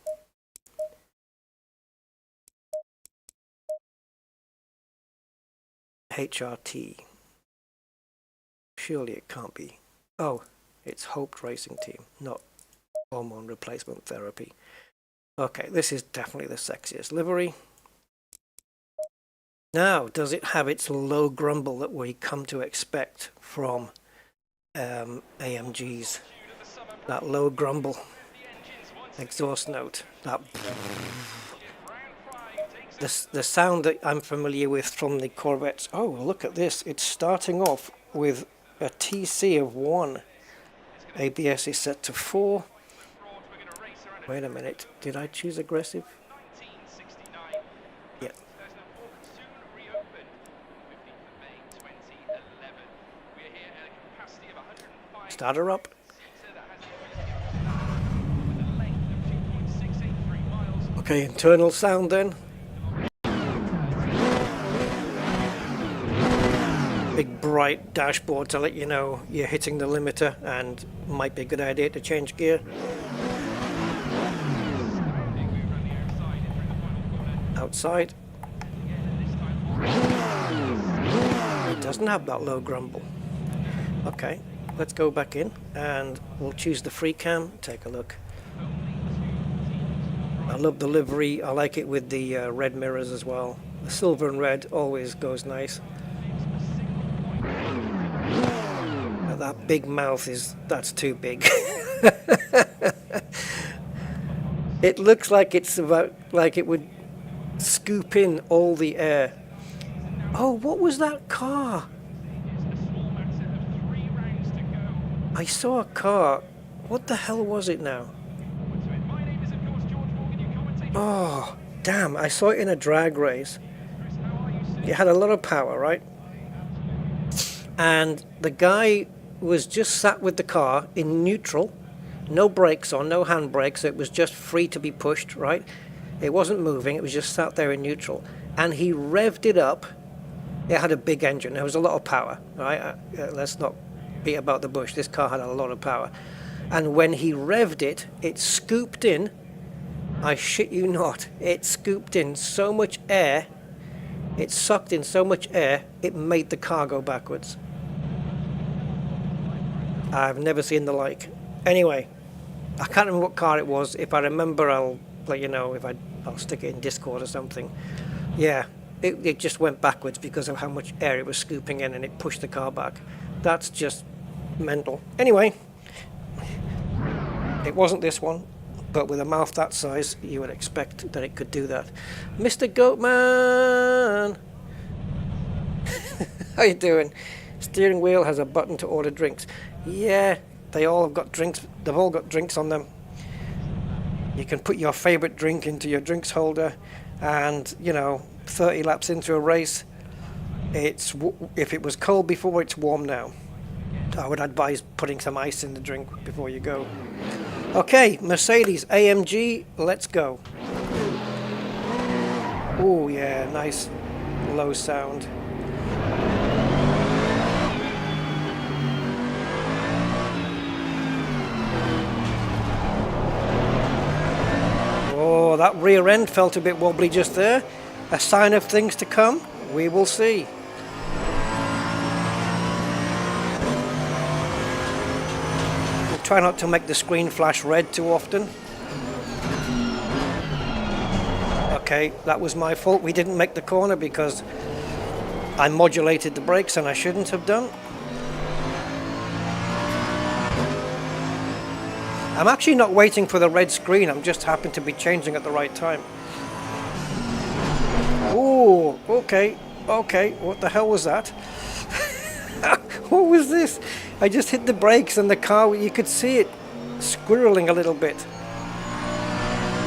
HRT. Surely it can't be. Oh, it's Hope Racing Team, not hormone replacement therapy. Okay, this is definitely the sexiest livery. Now, does it have its low grumble that we come to expect from AMGs? That low grumble exhaust note, that the sound that I'm familiar with from the Corvettes. Oh, look at this! It's starting off with a TC of 1. ABS is set to 4. Wait a minute, did I choose aggressive? Yeah. Start her up. Okay, internal sound then. Big bright dashboard to let you know you're hitting the limiter and might be a good idea to change gear. outside. It doesn't have that low grumble. Okay, let's go back in and we'll choose the free cam. Take a look. I love the livery. I like it with the red mirrors as well. The silver and red always goes nice. Now that big mouth that's too big. It looks like it's about like it would scoop in all the air. Oh, what was that car? I saw a car. What the hell was it now? Oh, damn, I saw it in a drag race. It had a lot of power, right? And the guy was just sat with the car in neutral, no brakes on, no handbrakes, so it was just free to be pushed, right? It wasn't moving, it was just sat there in neutral. And he revved it up. It had a big engine, there was a lot of power, right? Let's not beat about the bush, this car had a lot of power. And when he revved it, it scooped in, I shit you not, it scooped in so much air, it sucked in so much air, it made the car go backwards. I've never seen the like. Anyway, I can't remember what car it was. If I remember, I'll let you know. I'll stick it in Discord or something. Yeah, it just went backwards because of how much air it was scooping in, and it pushed the car back. That's just mental. Anyway, it wasn't this one, but with a mouth that size, you would expect that it could do that. Mr. Goatman! How you doing? Steering wheel has a button to order drinks. Yeah, they all have got drinks. They've all got drinks on them. You can put your favorite drink into your drinks holder, and 30 laps into a race, if it was cold before, it's warm now. I would advise putting some ice in the drink before you go. Okay, Mercedes AMG, let's go. Oh yeah, nice low sound. Oh, that rear end felt a bit wobbly just there. A sign of things to come? We will see. We'll try not to make the screen flash red too often. Okay, that was my fault. We didn't make the corner because I modulated the brakes and I shouldn't have done. I'm actually not waiting for the red screen, I'm just happen to be changing at the right time. Oh, okay, what the hell was that? What was this? I just hit the brakes and the car, you could see it squirreling a little bit.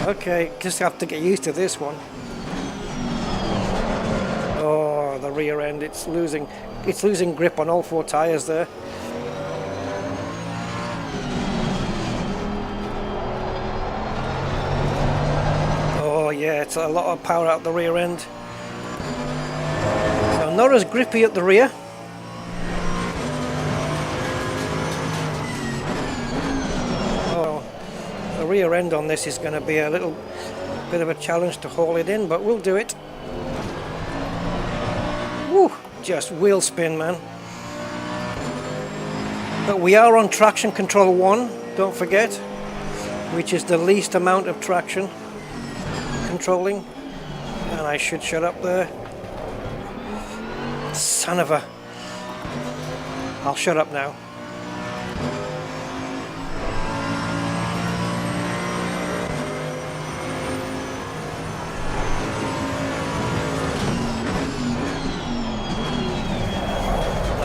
Okay, just have to get used to this one. Oh, the rear end, it's losing grip on all four tires there. Oh yeah, it's a lot of power out the rear end. So not as grippy at the rear. Oh, the rear end on this is going to be a little bit of a challenge to haul it in, but we'll do it. Woo, just wheel spin, man. But we are on traction control 1, don't forget, which is the least amount of traction controlling, and I should shut up there. Son of a... I'll shut up now.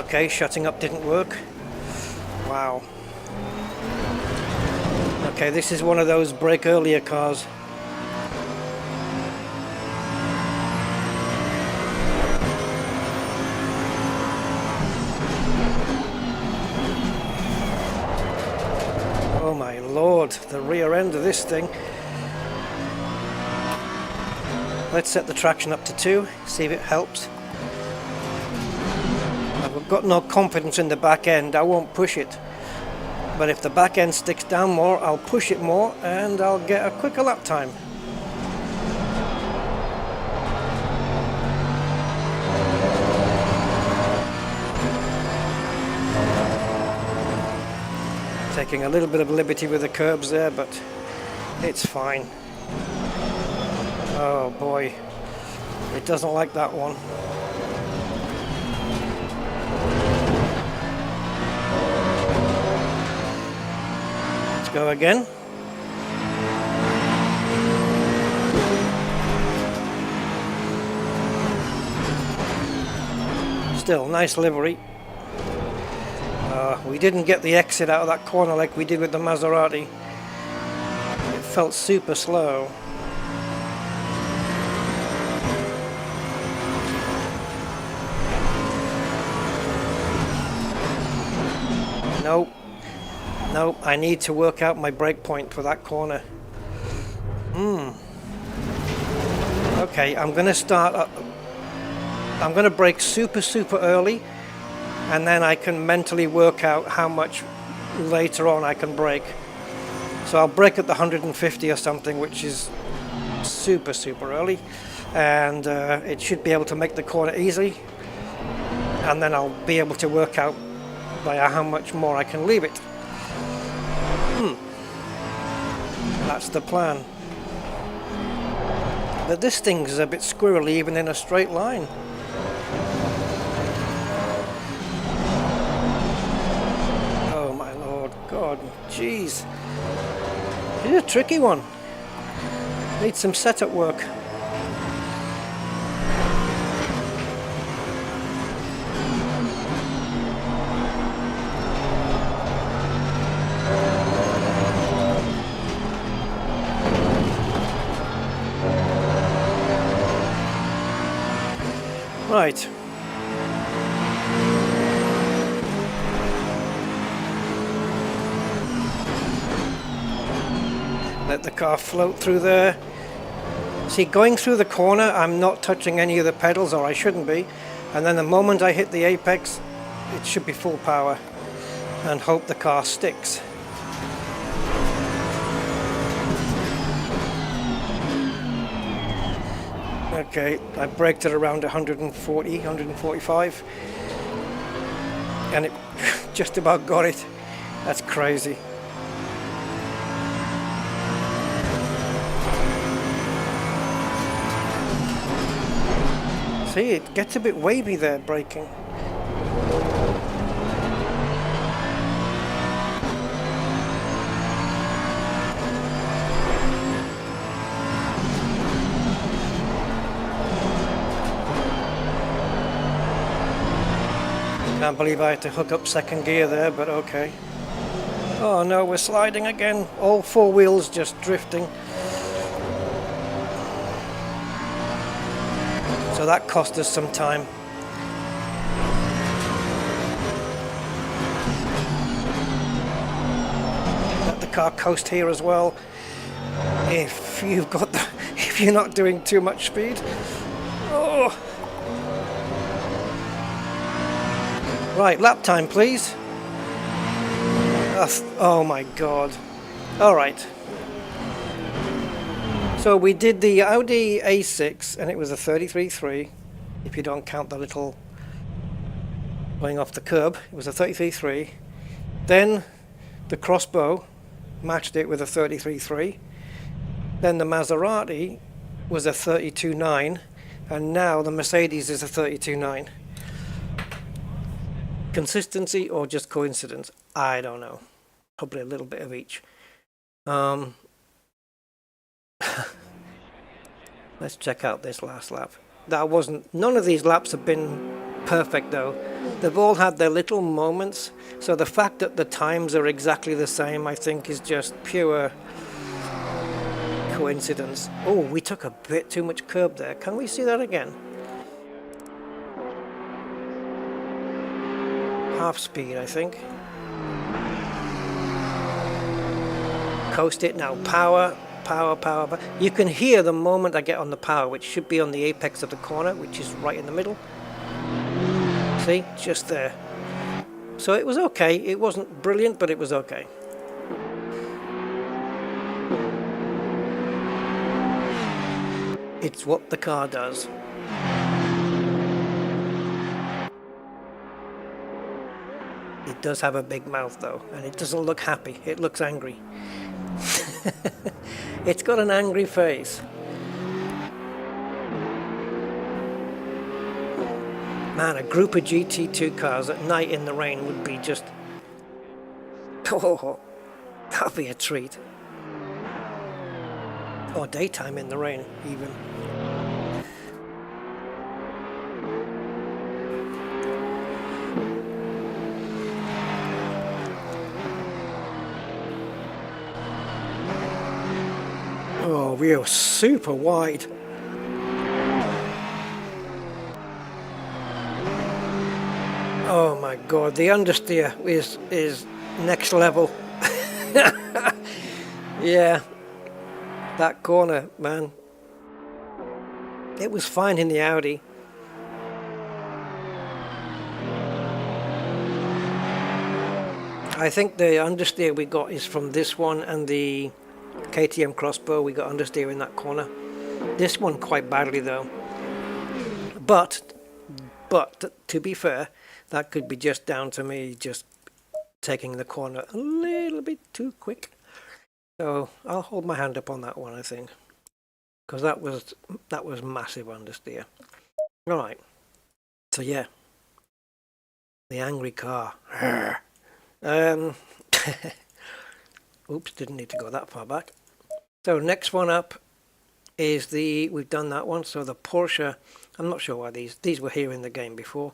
Okay, shutting up didn't work. Wow. Okay, this is one of those brake earlier cars. Oh my lord, the rear end of this thing. Let's set the traction up to 2, see if it helps. I've got no confidence in the back end, I won't push it. But if the back end sticks down more, I'll push it more and I'll get a quicker lap time. taking a little bit of liberty with the curbs there, but it's fine. Oh boy, it doesn't like that one. Let's go again. Still, nice livery. We didn't get the exit out of that corner like we did with the Maserati. It felt super slow. Nope. Nope, I need to work out my brake point for that corner. Okay, I'm going to start up. I'm going to brake super early, and then I can mentally work out how much later on I can brake. So I'll brake at the 150 or something, which is super early, and it should be able to make the corner easy, and then I'll be able to work out by how much more I can leave it. That's the plan. But this thing is a bit squirrely even in a straight line. Oh my lord, God, jeez. It's a tricky one. Needs some setup work. Right. Let the car float through there. See, going through the corner, I'm not touching any of the pedals, or I shouldn't be. And then the moment I hit the apex, it should be full power. And hope the car sticks. Okay, I braked it around 140, 145, and it just about got it. That's crazy. See, it gets a bit wavy there, braking. Can't believe I had to hook up second gear there, but okay. Oh no, we're sliding again. All four wheels just drifting. So that cost us some time. Let the car coast here as well. If you're not doing too much speed. Oh. Right, lap time, please. Oh my god. Alright. So we did the Audi A6, and it was a 33.3, if you don't count the little going off the curb. It was a 33.3. Then the Crossbow matched it with a 33.3. Then the Maserati was a 32.9, and now the Mercedes is a 32.9. Consistency or just coincidence? I don't know. Probably a little bit of each. Let's check out this last lap. None of these laps have been perfect though. They've all had their little moments. So the fact that the times are exactly the same, I think, is just pure coincidence. Oh, we took a bit too much curb there. Can we see that again? Half speed, I think. Coast it now. Power. You can hear the moment I get on the power, which should be on the apex of the corner, which is right in the middle. See? Just there. So it was okay. It wasn't brilliant, but it was okay. It's what the car does. It does have a big mouth though, and it doesn't look happy. It looks angry. It's got an angry face. Man, a group of GT2 cars at night in the rain would be just... Oh, that'd be a treat. Or daytime in the rain, even. Oh, we are super wide. Oh my god, the understeer is next level. Yeah, that corner, man. It was fine in the Audi. I think the understeer we got is from this one and the KTM Crossbow. We got understeer in that corner. This one quite badly though. But to be fair, that could be just down to me just taking the corner a little bit too quick. So I'll hold my hand up on that one, I think, because that was massive understeer. All right. So yeah, the angry car. Oops, didn't need to go that far back. So next one up is we've done that one. So the Porsche. I'm not sure why these were here in the game before.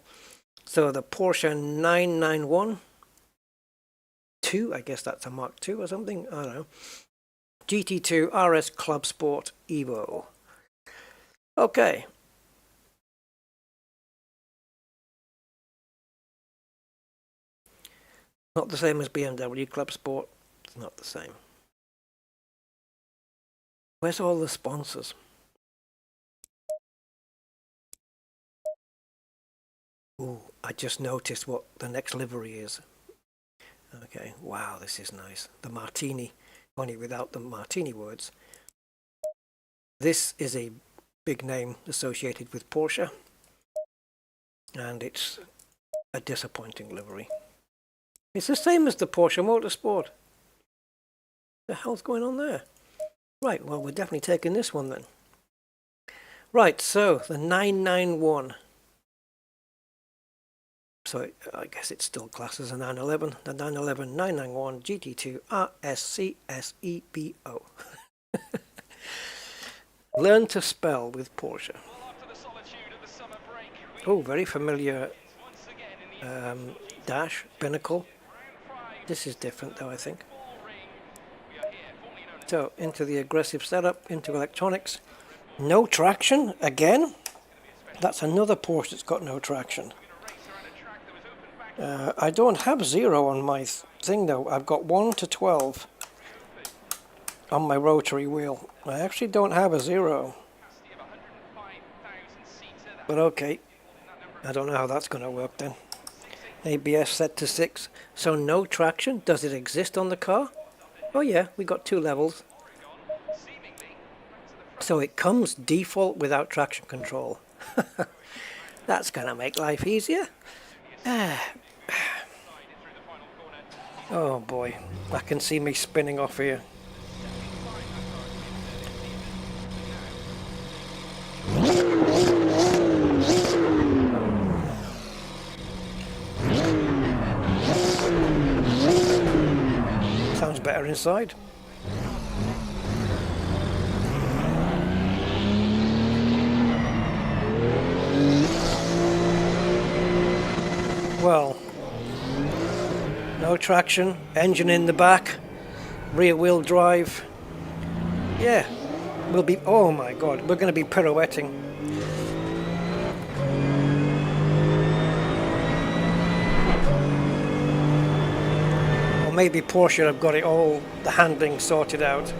So the Porsche 991 2, I guess that's a Mark II or something, I don't know. GT2 RS Clubsport Evo. Okay. Not the same as BMW Clubsport. It's not the same. Where's all the sponsors? Ooh, I just noticed what the next livery is. Okay, wow, this is nice. The Martini, only without the Martini words. This is a big name associated with Porsche, and it's a disappointing livery. It's the same as the Porsche Motorsport. The hell's going on there? Right, well, we're definitely taking this one then. Right, so the 991. So I guess it's still classed as a 911. The 911 991 GT2 RSCSEBO. Learn to spell with Porsche. Oh, very familiar dash, binnacle. This is different though, I think. So into the aggressive setup, into electronics. No traction again? That's another Porsche that's got no traction. I don't have 0 on my thing though. I've got 1 to 12 on my rotary wheel. I actually don't have a 0. But okay. I don't know how that's going to work then. ABS set to 6. So no traction. Does it exist on the car? Oh yeah, we got 2 levels. So it comes default without traction control. That's going to make life easier. Oh boy, I can see me spinning off here. Sounds better inside. Well, no traction, engine in the back, rear wheel drive. Yeah, we'll be, oh my god, we're going to be pirouetting. Or maybe Porsche have got it all, the handling sorted out.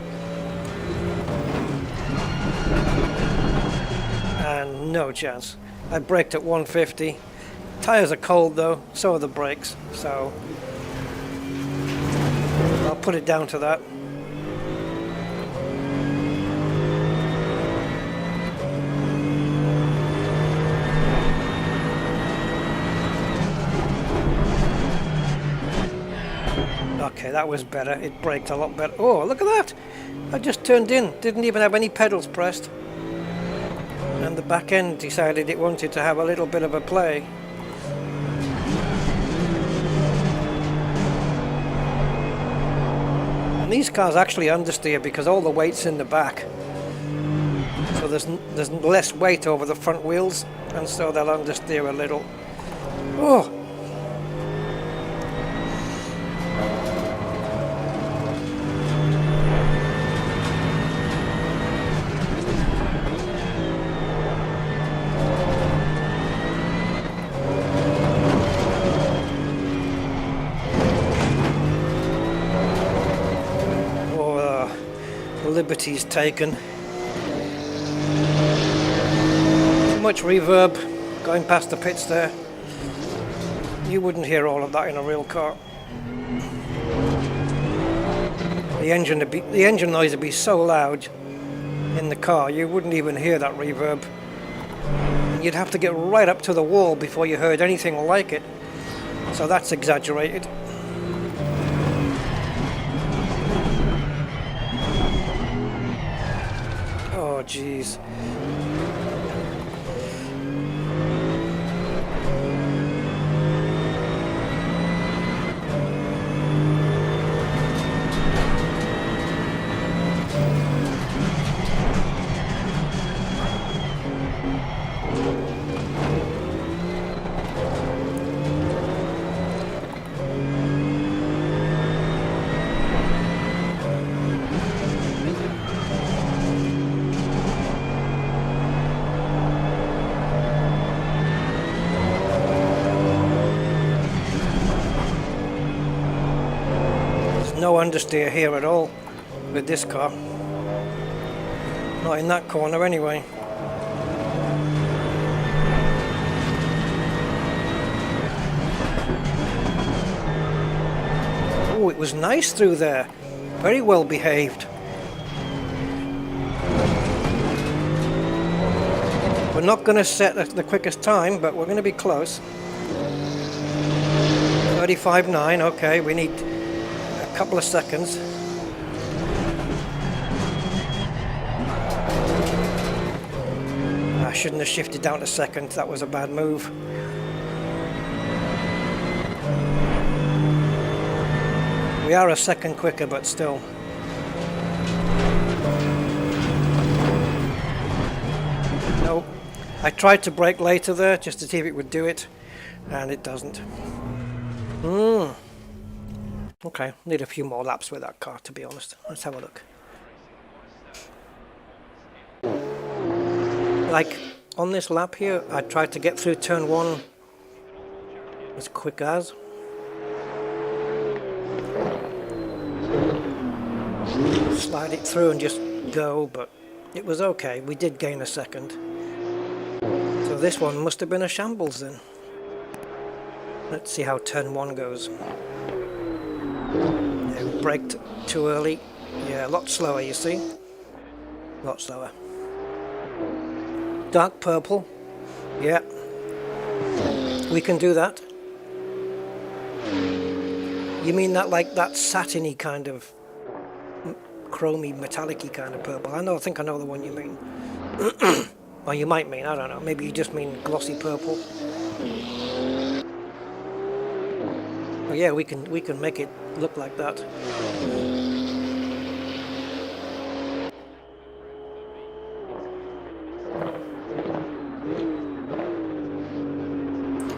And no chance. I braked at 150. Tyres are cold though, so are the brakes, so I'll put it down to that. Okay, that was better. It braked a lot better. Oh, look at that! I just turned in. Didn't even have any pedals pressed. And the back end decided it wanted to have a little bit of a play. And these cars actually understeer because all the weight's in the back. So there's less weight over the front wheels, and so they'll understeer a little. Oh! Liberties taken. Too much reverb going past the pits there. You wouldn't hear all of that in a real car. The engine noise would be so loud in the car you wouldn't even hear that reverb. You'd have to get right up to the wall before you heard anything like it. So that's exaggerated. Oh, jeez. No understeer here at all with this car. Not in that corner anyway. Oh, it was nice through there. Very well behaved. We're not going to set the quickest time, but we're going to be close. 35.9, okay, we need couple of seconds. I shouldn't have shifted down to second. That was a bad move. We are a second quicker, but still. Nope. I tried to brake later there just to see if it would do it, and it doesn't. Okay, need a few more laps with that car, to be honest. Let's have a look. Like, on this lap here, I tried to get through turn 1 as quick as. Slide it through and just go, but it was okay. We did gain a second. So this one must have been a shambles then. Let's see how turn 1 goes. Yeah, we braked too early. Yeah, a lot slower, you see. A lot slower. Dark purple. Yeah. We can do that. You mean that like that satiny kind of chromy, metallic-y kind of purple? I think I know the one you mean. Or you might mean, I don't know. Maybe you just mean glossy purple. Oh yeah, we can make it look like that.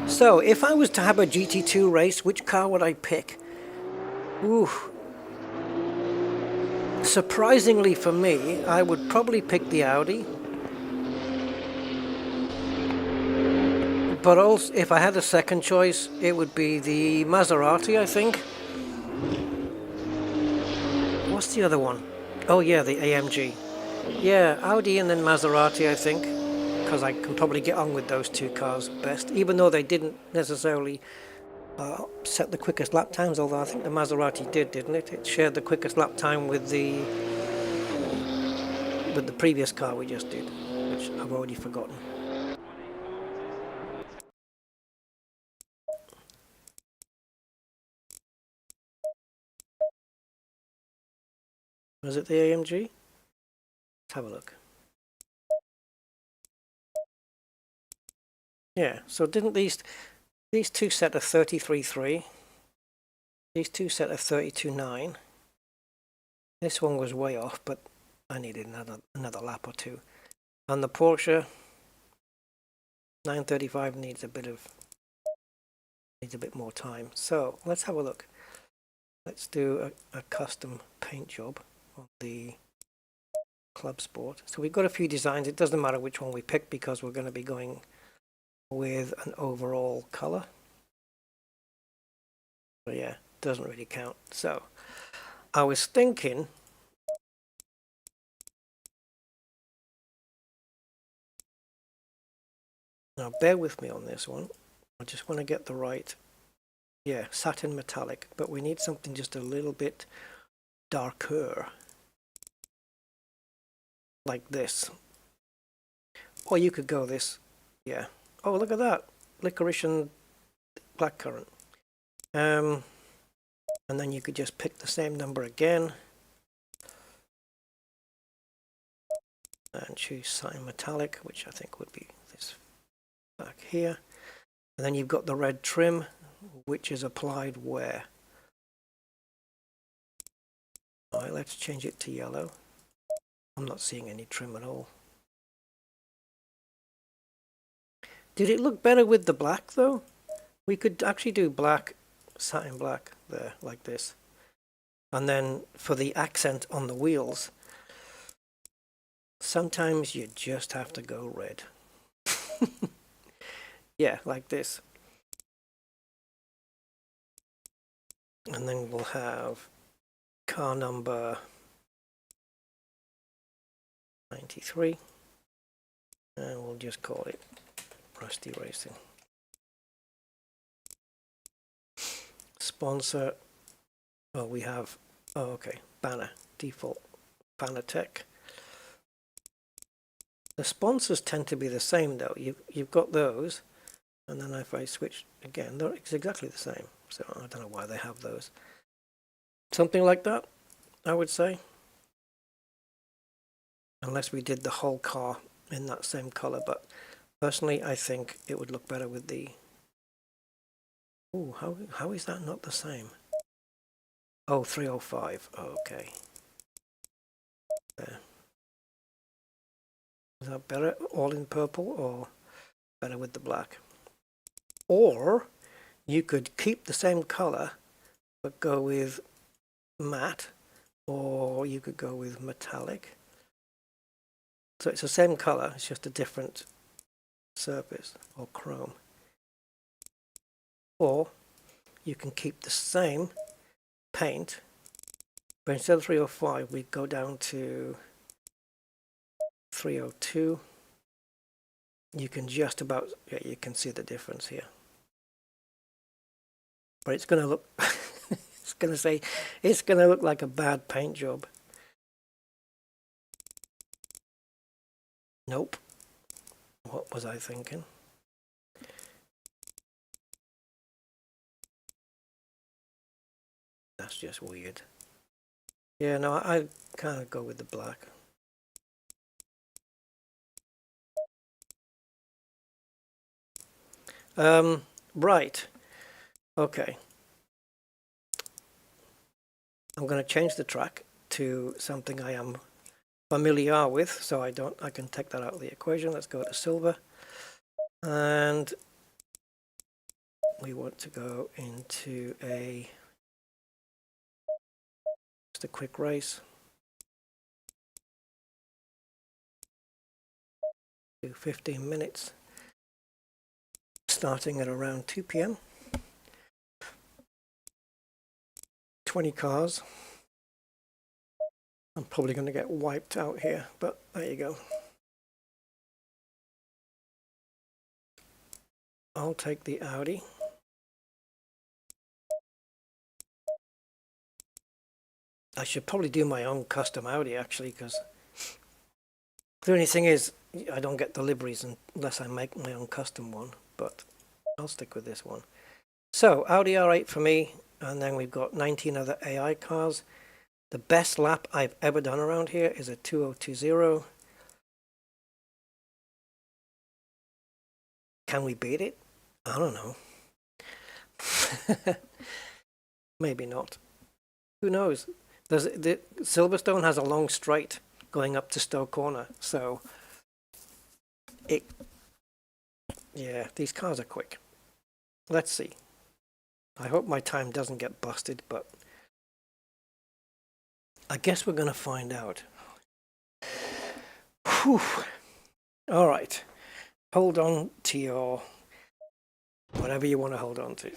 So, if I was to have a GT2 race, which car would I pick? Ooh. Surprisingly for me, I would probably pick the Audi. But also, if I had a second choice, it would be the Maserati, I think. What's the other one? Oh yeah, the AMG. Yeah, Audi and then Maserati, I think. Because I can probably get on with those two cars best. Even though they didn't necessarily set the quickest lap times, although I think the Maserati didn't it? It shared the quickest lap time with the previous car we just did, which I've already forgotten. Was it the AMG? Let's have a look. Yeah, so didn't these two set a 33.3, these two set a 32.9. This one was way off, but I needed another lap or two. And the Porsche 935 needs a bit more time. So let's have a look. Let's do a custom paint job on the Clubsport. So we've got a few designs. It doesn't matter which one we pick because we're going to be going with an overall color. But yeah, doesn't really count. So I was thinking, now bear with me on this one. I just want to get the right, yeah, satin metallic, but we need something just a little bit darker, like this. Or you could go this, yeah. Oh, look at that, licorice and blackcurrant. And then you could just pick the same number again and choose satin metallic, which I think would be this back here. And then you've got the red trim, which is applied where? All right, let's change it to yellow. I'm not seeing any trim at all. Did it look better with the black though? We could actually do black, satin black there, like this. And then for the accent on the wheels, sometimes you just have to go red. Yeah, like this. And then we'll have car number 93. And we'll just call it Rusty Racing. Sponsor, oh, we have, oh, okay, banner, default, Fanatec. The sponsors tend to be the same though. You've got those, and then if I switch again, it's exactly the same. So I don't know why they have those. Something like that, I would say. Unless we did the whole car in that same color, but personally I think it would look better with the... Ooh, how is that not the same? Oh, 305, oh, okay. There. Is that better all in purple or better with the black? Or you could keep the same color but go with matte, or you could go with metallic. So it's the same color, it's just a different surface or chrome. Or you can keep the same paint, but instead of 305 we go down to 302. You can just about, yeah, you can see the difference here. But it's going to look, it's going to look like a bad paint job. Nope. What was I thinking? That's just weird. Yeah, no, I kind of go with the black. Right. Okay. I'm going to change the track to something I am familiar with, so I can take that out of the equation. Let's go to silver. And we want to go into just a quick race. Do 15 minutes. Starting at around 2 p.m. 20 cars. I'm probably going to get wiped out here, but there you go. I'll take the Audi. I should probably do my own custom Audi actually, because the only thing is I don't get the liveries unless I make my own custom one, but I'll stick with this one. So Audi R8 for me, and then we've got 19 other AI cars. The best lap I've ever done around here is a 2020. Can we beat it? I don't know. Maybe not. Who knows? Silverstone has a long straight going up to Stowe Corner, so yeah, these cars are quick. Let's see. I hope my time doesn't get busted, but I guess we're going to find out. Whew. All right. Hold on to your whatever you want to hold on to.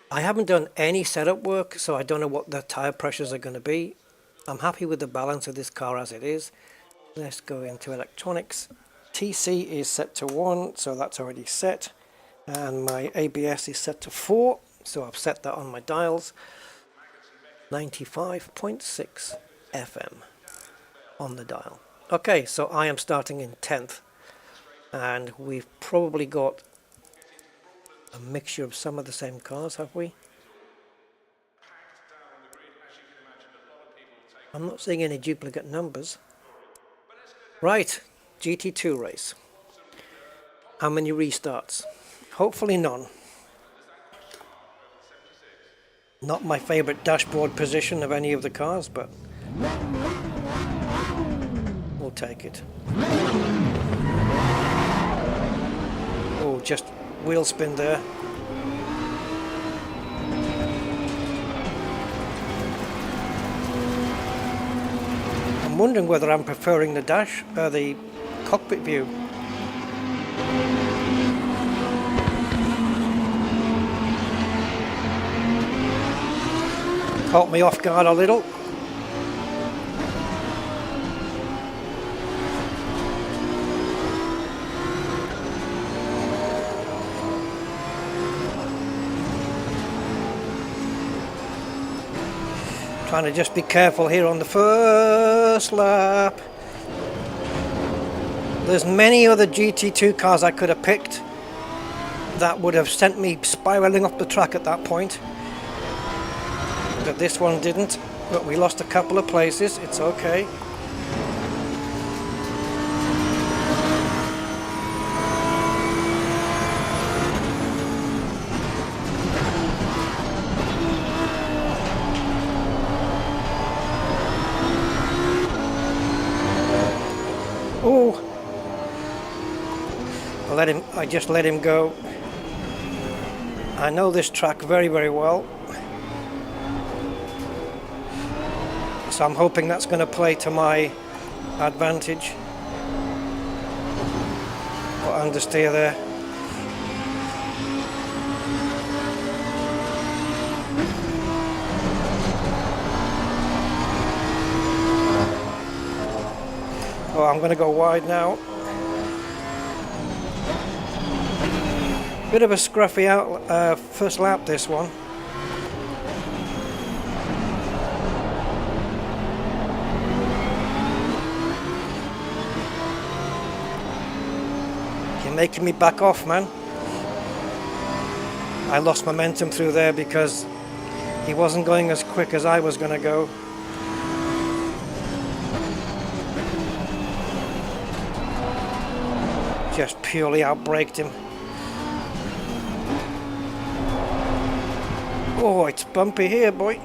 I haven't done any setup work, so I don't know what the tire pressures are going to be. I'm happy with the balance of this car as it is. Let's go into electronics. TC is set to 1, so that's already set. And my ABS is set to 4, so I've set that on my dials. 95.6 FM on the dial. Okay, so I am starting in 10th. And we've probably got a mixture of some of the same cars, have we? I'm not seeing any duplicate numbers. Right, GT2 race. How many restarts? Hopefully none. Not my favorite dashboard position of any of the cars, but we'll take it. Oh, just wheel spin there. I'm wondering whether I'm preferring the the cockpit view. Caught me off guard a little. Trying to just be careful here on the first lap. There's many other GT2 cars I could have picked that would have sent me spiraling off the track at that point. But this one didn't. But we lost a couple of places. It's okay. Oh, I just let him go. I know this track very, very well. So I'm hoping that's going to play to my advantage. Got understeer there. Oh, I'm going to go wide now. Bit of a scruffy first lap, this one. You're making me back off, man. I lost momentum through there because he wasn't going as quick as I was going to go. Just purely outbraked him. Oh, it's bumpy here, boy.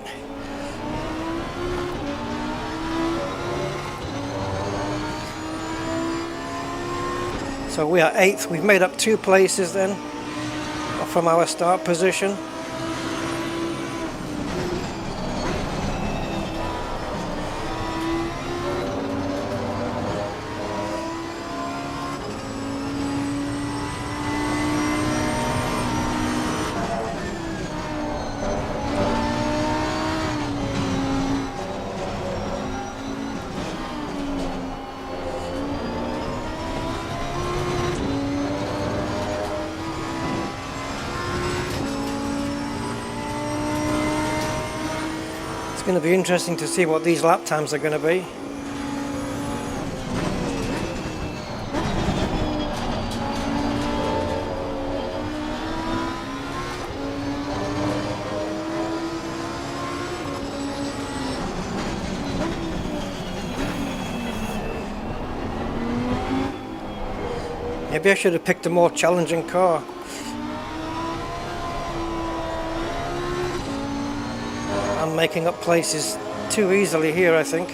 So we are 8th. We've made up 2 places then from our start position. It's going to be interesting to see what these lap times are going to be. Maybe I should have picked a more challenging car. I'm making up places too easily here, I think.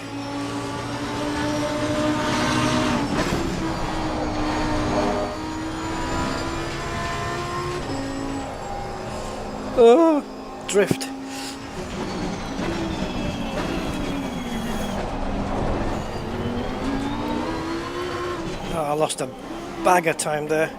Oh, drift. Oh, I lost a bag of time there.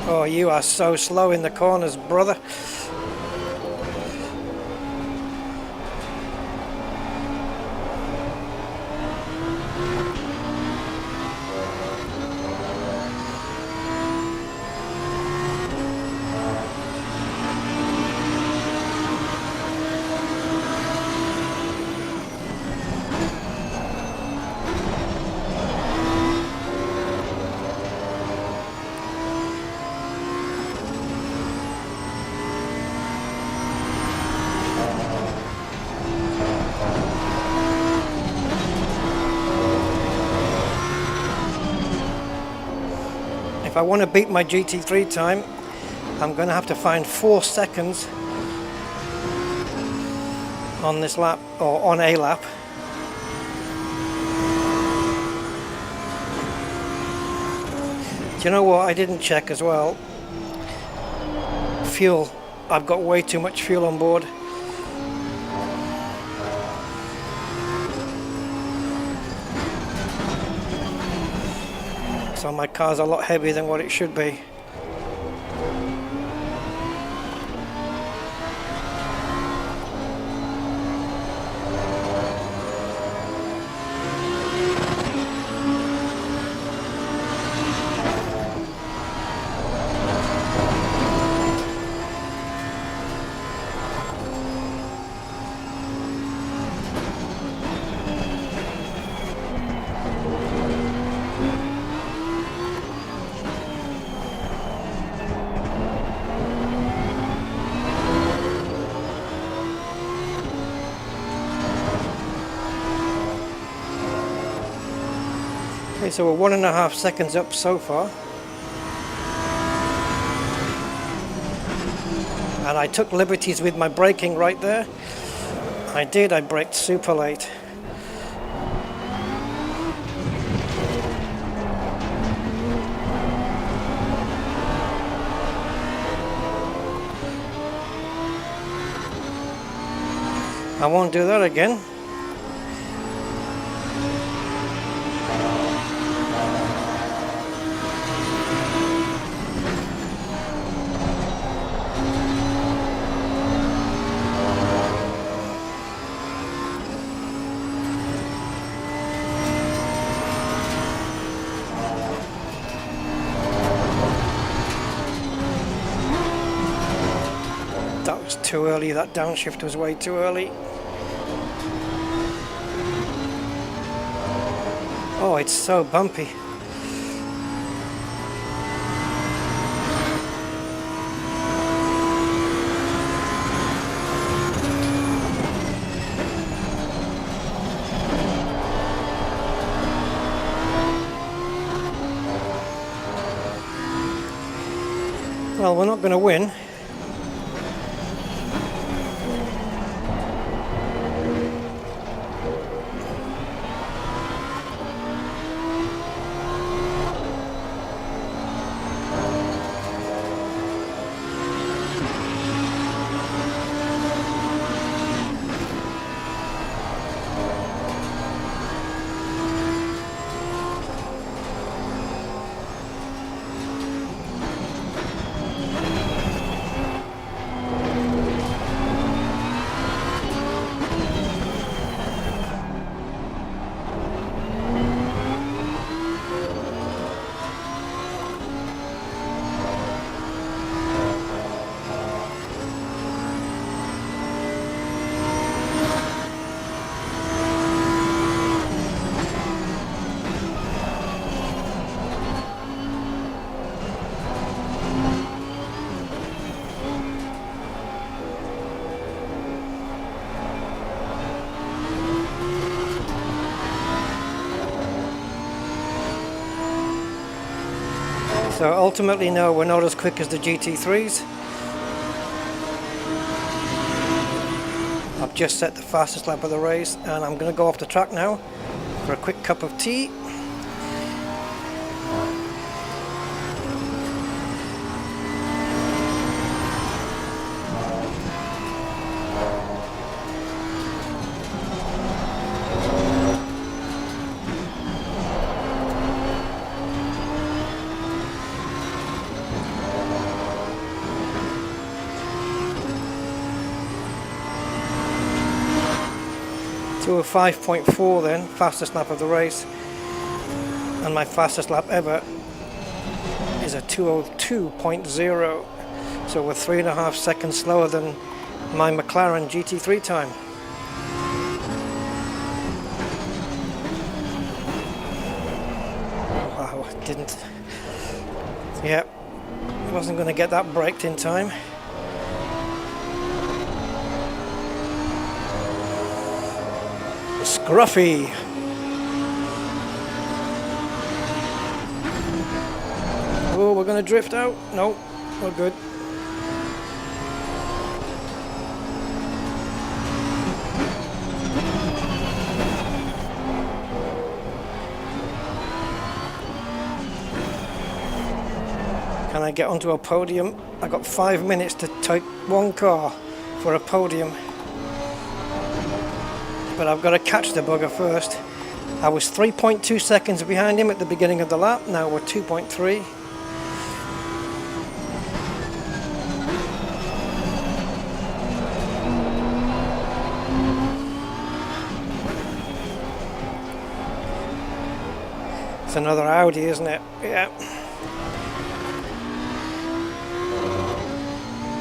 Oh, you are so slow in the corners, brother. If I want to beat my GT3 time, I'm going to have to find 4 seconds on this lap, or on a lap. Do you know what? I didn't check as well. Fuel. I've got way too much fuel on board. So my car's a lot heavier than what it should be. Okay, so we're 1.5 seconds up so far. And I took liberties with my braking right there. I did, I braked super late. I won't do that again. That was too early, that downshift was way too early. Oh, it's so bumpy. Well, we're not going to win. So ultimately, no, we're not as quick as the GT3s. I've just set the fastest lap of the race, and I'm going to go off the track now for a quick cup of tea. To a 5.4 then, fastest lap of the race, and my fastest lap ever is a 2:02.0, so we're 3.5 seconds slower than my McLaren GT3 time. Wow, wasn't going to get that braked in time. Scruffy. Oh, we're going to drift out. No, we're good. Can I get onto a podium? I got 5 minutes to take one car for a podium. But I've got to catch the bugger first. I was 3.2 seconds behind him at the beginning of the lap. Now we're 2.3. It's another Audi, isn't it? Yeah.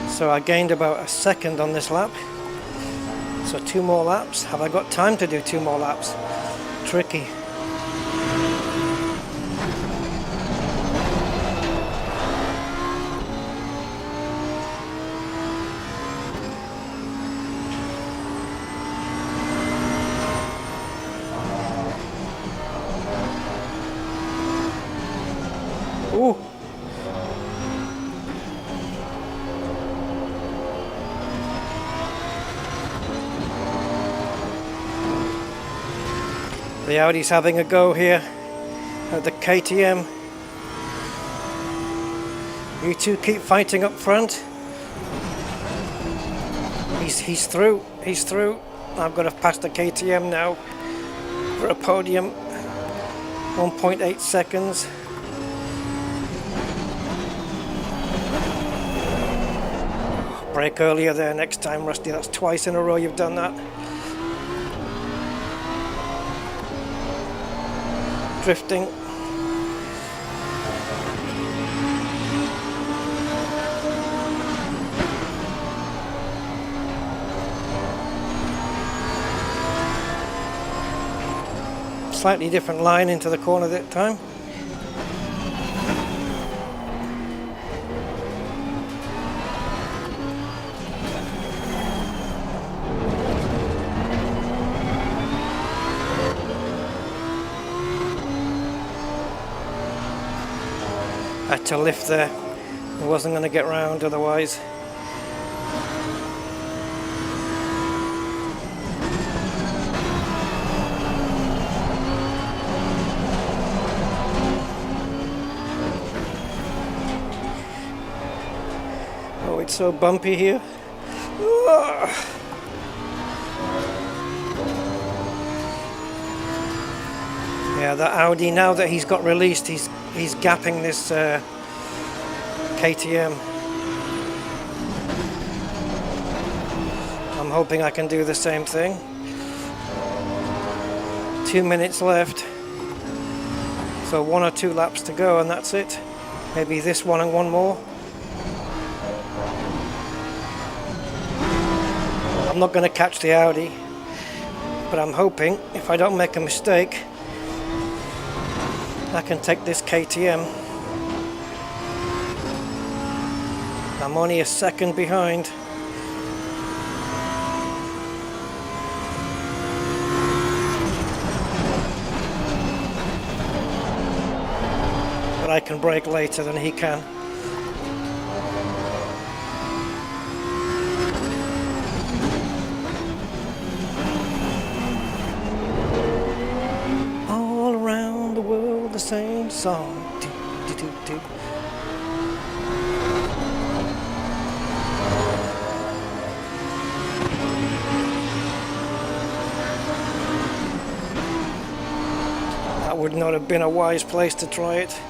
So I gained about a second on this lap. So 2 more laps. Have I got time to do 2 more laps? Tricky. Ooh. The Audi's having a go here at the KTM. You two keep fighting up front. He's through. He's through. I've got to pass the KTM now for a podium. 1.8 seconds. Brake earlier there next time, Rusty. That's twice in a row you've done that. Drifting. Slightly different line into the corner that time. Had to lift there. I wasn't going to get round otherwise. Oh, it's so bumpy here. Yeah, the Audi, now that he's got released, he's gapping this KTM. I'm hoping I can do the same thing. 2 minutes left. So 1 or 2 laps to go and that's it. Maybe this one and one more. I'm not going to catch the Audi, but I'm hoping if I don't make a mistake I can take this KTM. I'm only a second behind. But I can brake later than he can. All around the world the same song. Toot, toot, toot. That would not have been a wise place to try it.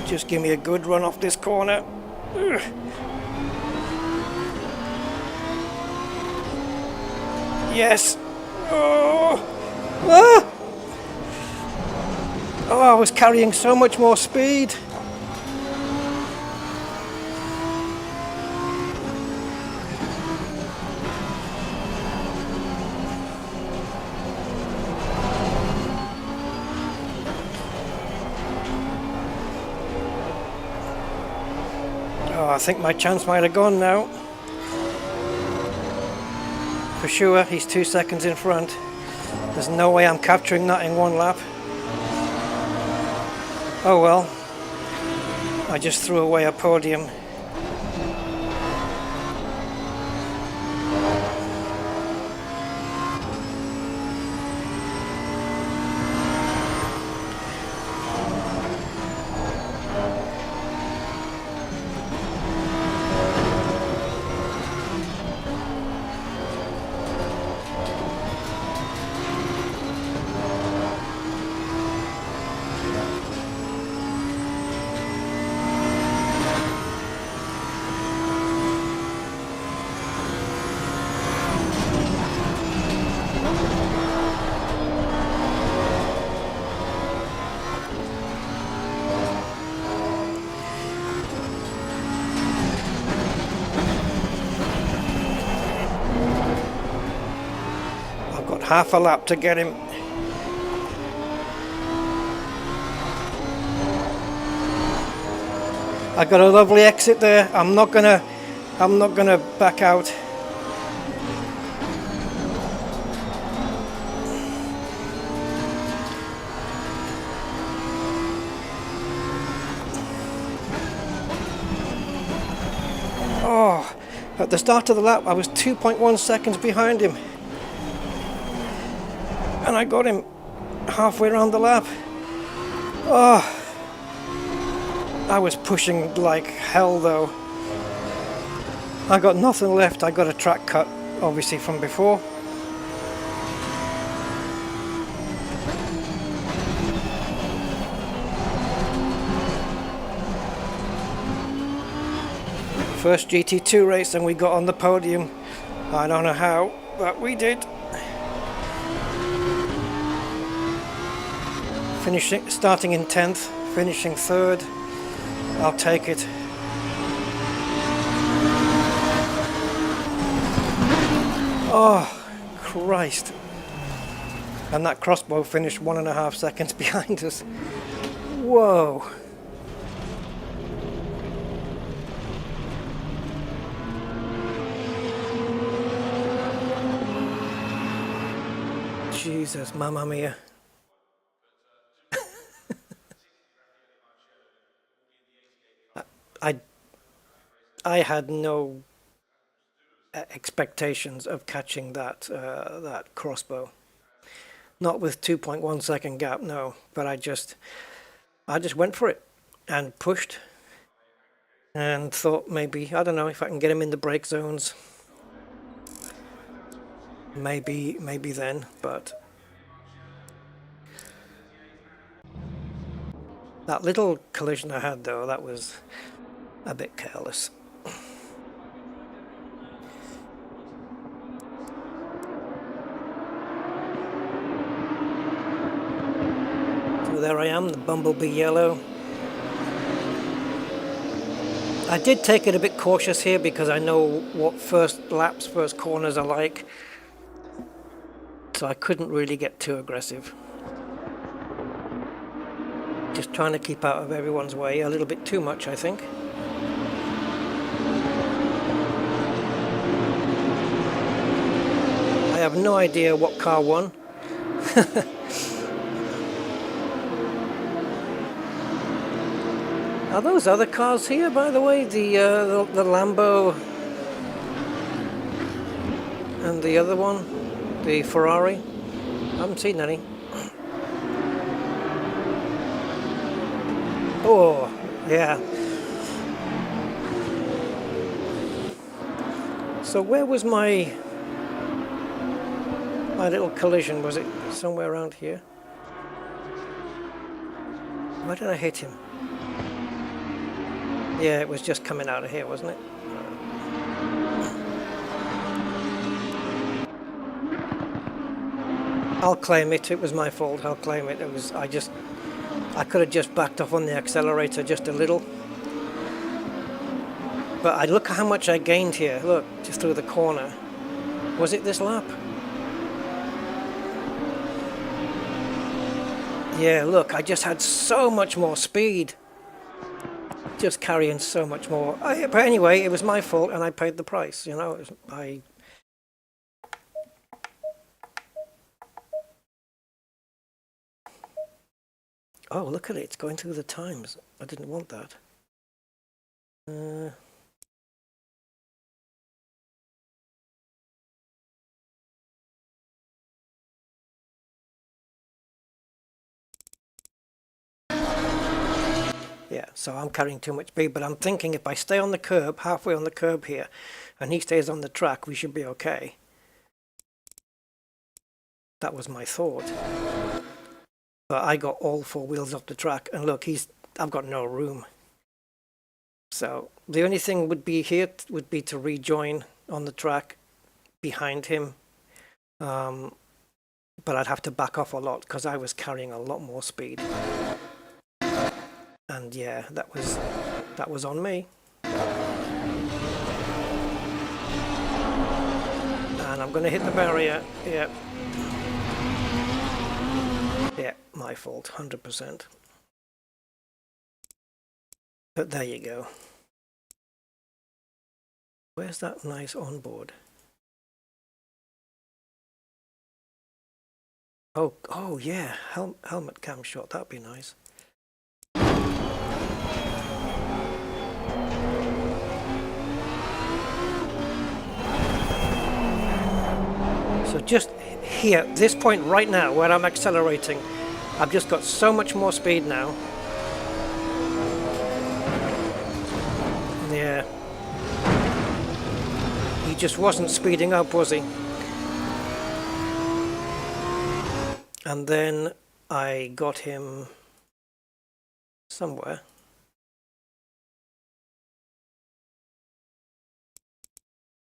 Just give me a good run off this corner. Ugh. Yes. Oh. Ah. Oh, I was carrying so much more speed. Oh, I think my chance might have gone now. For sure, he's 2 seconds in front. There's no way I'm capturing that in one lap. Oh well, I just threw away a podium. Half a lap to get him. I got a lovely exit there. I'm not gonna back out. Oh, at the start of the lap I was 2.1 seconds behind him. And I got him halfway around the lap. Oh, I was pushing like hell though. I got nothing left. I got a track cut, obviously, from before. First GT2 race and we got on the podium. I don't know how, but we did. Finishing, starting in 10th, finishing 3rd. I'll take it. Oh, Christ. And that crossbow finished 1.5 seconds behind us. Whoa. Jesus, mamma mia. I had no expectations of catching that crossbow. Not with 2.1 second gap, no. But I just went for it and pushed and thought maybe, I don't know, if I can get him in the brake zones, maybe then. But that little collision I had though, that was a bit careless. So there I am, the Bumblebee Yellow. I did take it a bit cautious here because I know what first laps, first corners are like. So I couldn't really get too aggressive. Just trying to keep out of everyone's way a little bit too much, I think. I have no idea what car won. Are those other cars here, by the way? The Lambo and the other one, the Ferrari? I haven't seen any. Oh, yeah. So where was my little collision? Was it somewhere around here? Where did I hit him? Yeah, it was just coming out of here, wasn't it? I'll claim it. It was my fault. I'll claim it. I could have just backed off on the accelerator just a little. But look how much I gained here. Look, just through the corner. Was it this lap? Yeah, look, I just had so much more speed. Just carrying so much more. But anyway, it was my fault and I paid the price, you know. Oh, look at it. It's going through the times. I didn't want that. Yeah, so I'm carrying too much speed, but I'm thinking if I stay on the curb, halfway on the curb here, and he stays on the track, we should be okay. That was my thought. But I got all four wheels off the track, and look, I've got no room. So the only thing would be here would be to rejoin on the track behind him. But I'd have to back off a lot because I was carrying a lot more speed. And yeah, that was on me. And I'm going to hit the barrier. Yeah. Yeah, my fault, 100%. But there you go. Where's that nice onboard? Oh yeah, helmet cam shot, that'd be nice. So just here, this point right now where I'm accelerating, I've just got so much more speed now. Yeah. He just wasn't speeding up, was he? And then I got him somewhere.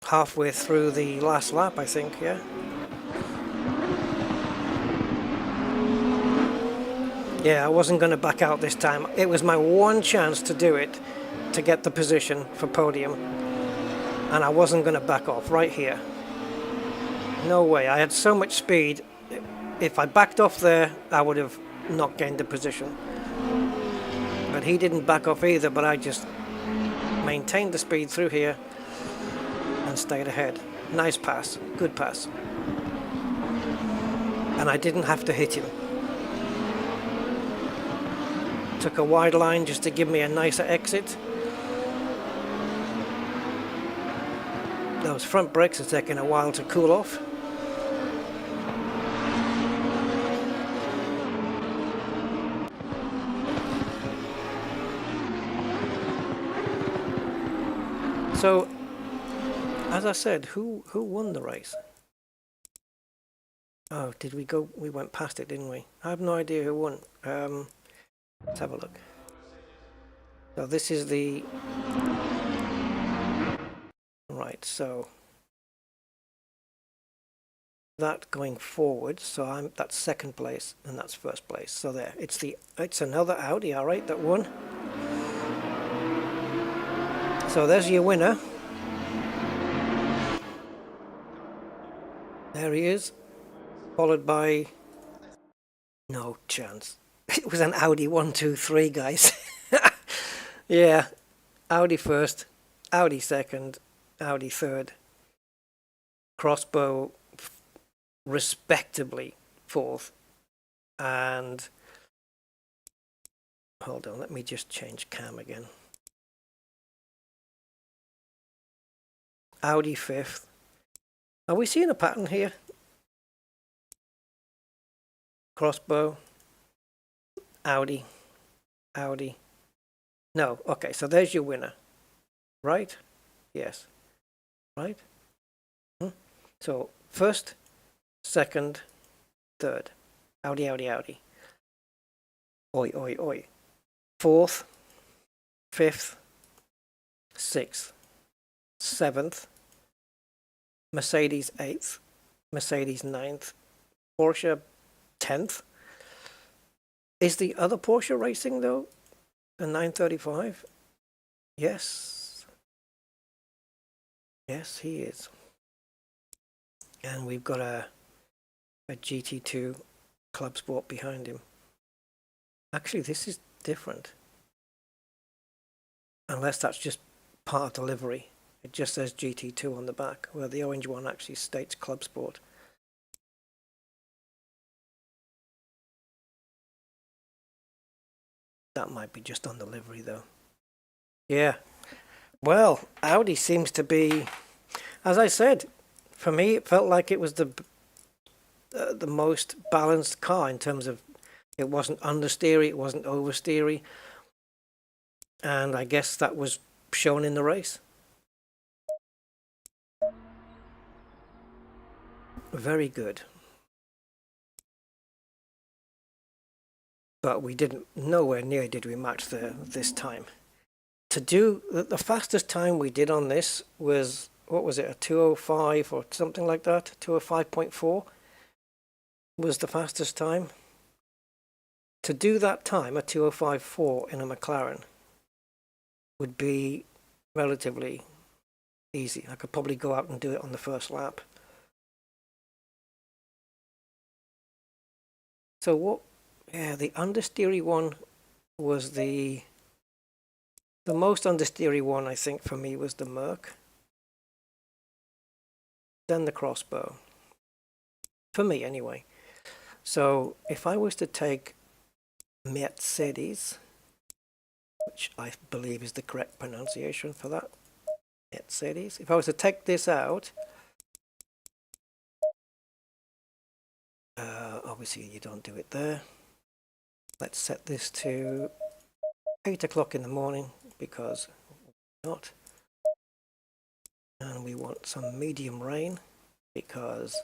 Halfway through the last lap, I think, yeah. Yeah, I wasn't going to back out this time. It was my one chance to do it, to get the position for podium. And I wasn't going to back off right here. No way. I had so much speed. If I backed off there, I would have not gained the position. But he didn't back off either, but I just maintained the speed through here and stayed ahead. Nice pass. Good pass. And I didn't have to hit him. Took a wide line just to give me a nicer exit. Those front brakes are taking a while to cool off. So, as I said, who won the race? Oh, did we go? We went past it, didn't we? I have no idea who won. Let's have a look. So this is the... Right, so... that going forward, so that's second place and that's first place. So there, it's another Audi R8 that won. So there's your winner. There he is, followed by... no chance. It was an Audi 123, guys. Yeah, Audi first, Audi second, Audi third. Crossbow respectably fourth. And hold on, let me just change cam again. Audi fifth. Are we seeing a pattern here? Crossbow, Audi, Audi. No, okay, so there's your winner, right? Yes, right? So first, second, third. Audi, Audi, Audi. Oi, oi, oi. Fourth, fifth, sixth, seventh, Mercedes 8th, Mercedes 9th, Porsche 10th. Is the other Porsche racing though? The 935? Yes. Yes, he is. And we've got a GT2 Clubsport behind him. Actually, this is different. Unless that's just part of the livery. It just says GT2 on the back, where the orange one actually states Clubsport. That might be just on the livery though. Yeah. Well, Audi seems to be, as I said, for me it felt like it was the most balanced car in terms of it wasn't understeery, it wasn't oversteery. And I guess that was shown in the race. Very good. But we didn't, nowhere near did we match this time. To do, the fastest time we did on this was, what was it, a 205 or something like that? 205.4 was the fastest time. To do that time, a 205.4 in a McLaren, would be relatively easy. I could probably go out and do it on the first lap. So what, yeah, the understeery one was the most understeery one, I think, for me was the Merc. Then the Crossbow. For me, anyway. So if I was to take Mercedes, which I believe is the correct pronunciation for that, Mercedes. If I was to take this out, obviously you don't do it there. Let's set this to 8 o'clock in the morning because not. And we want some medium rain because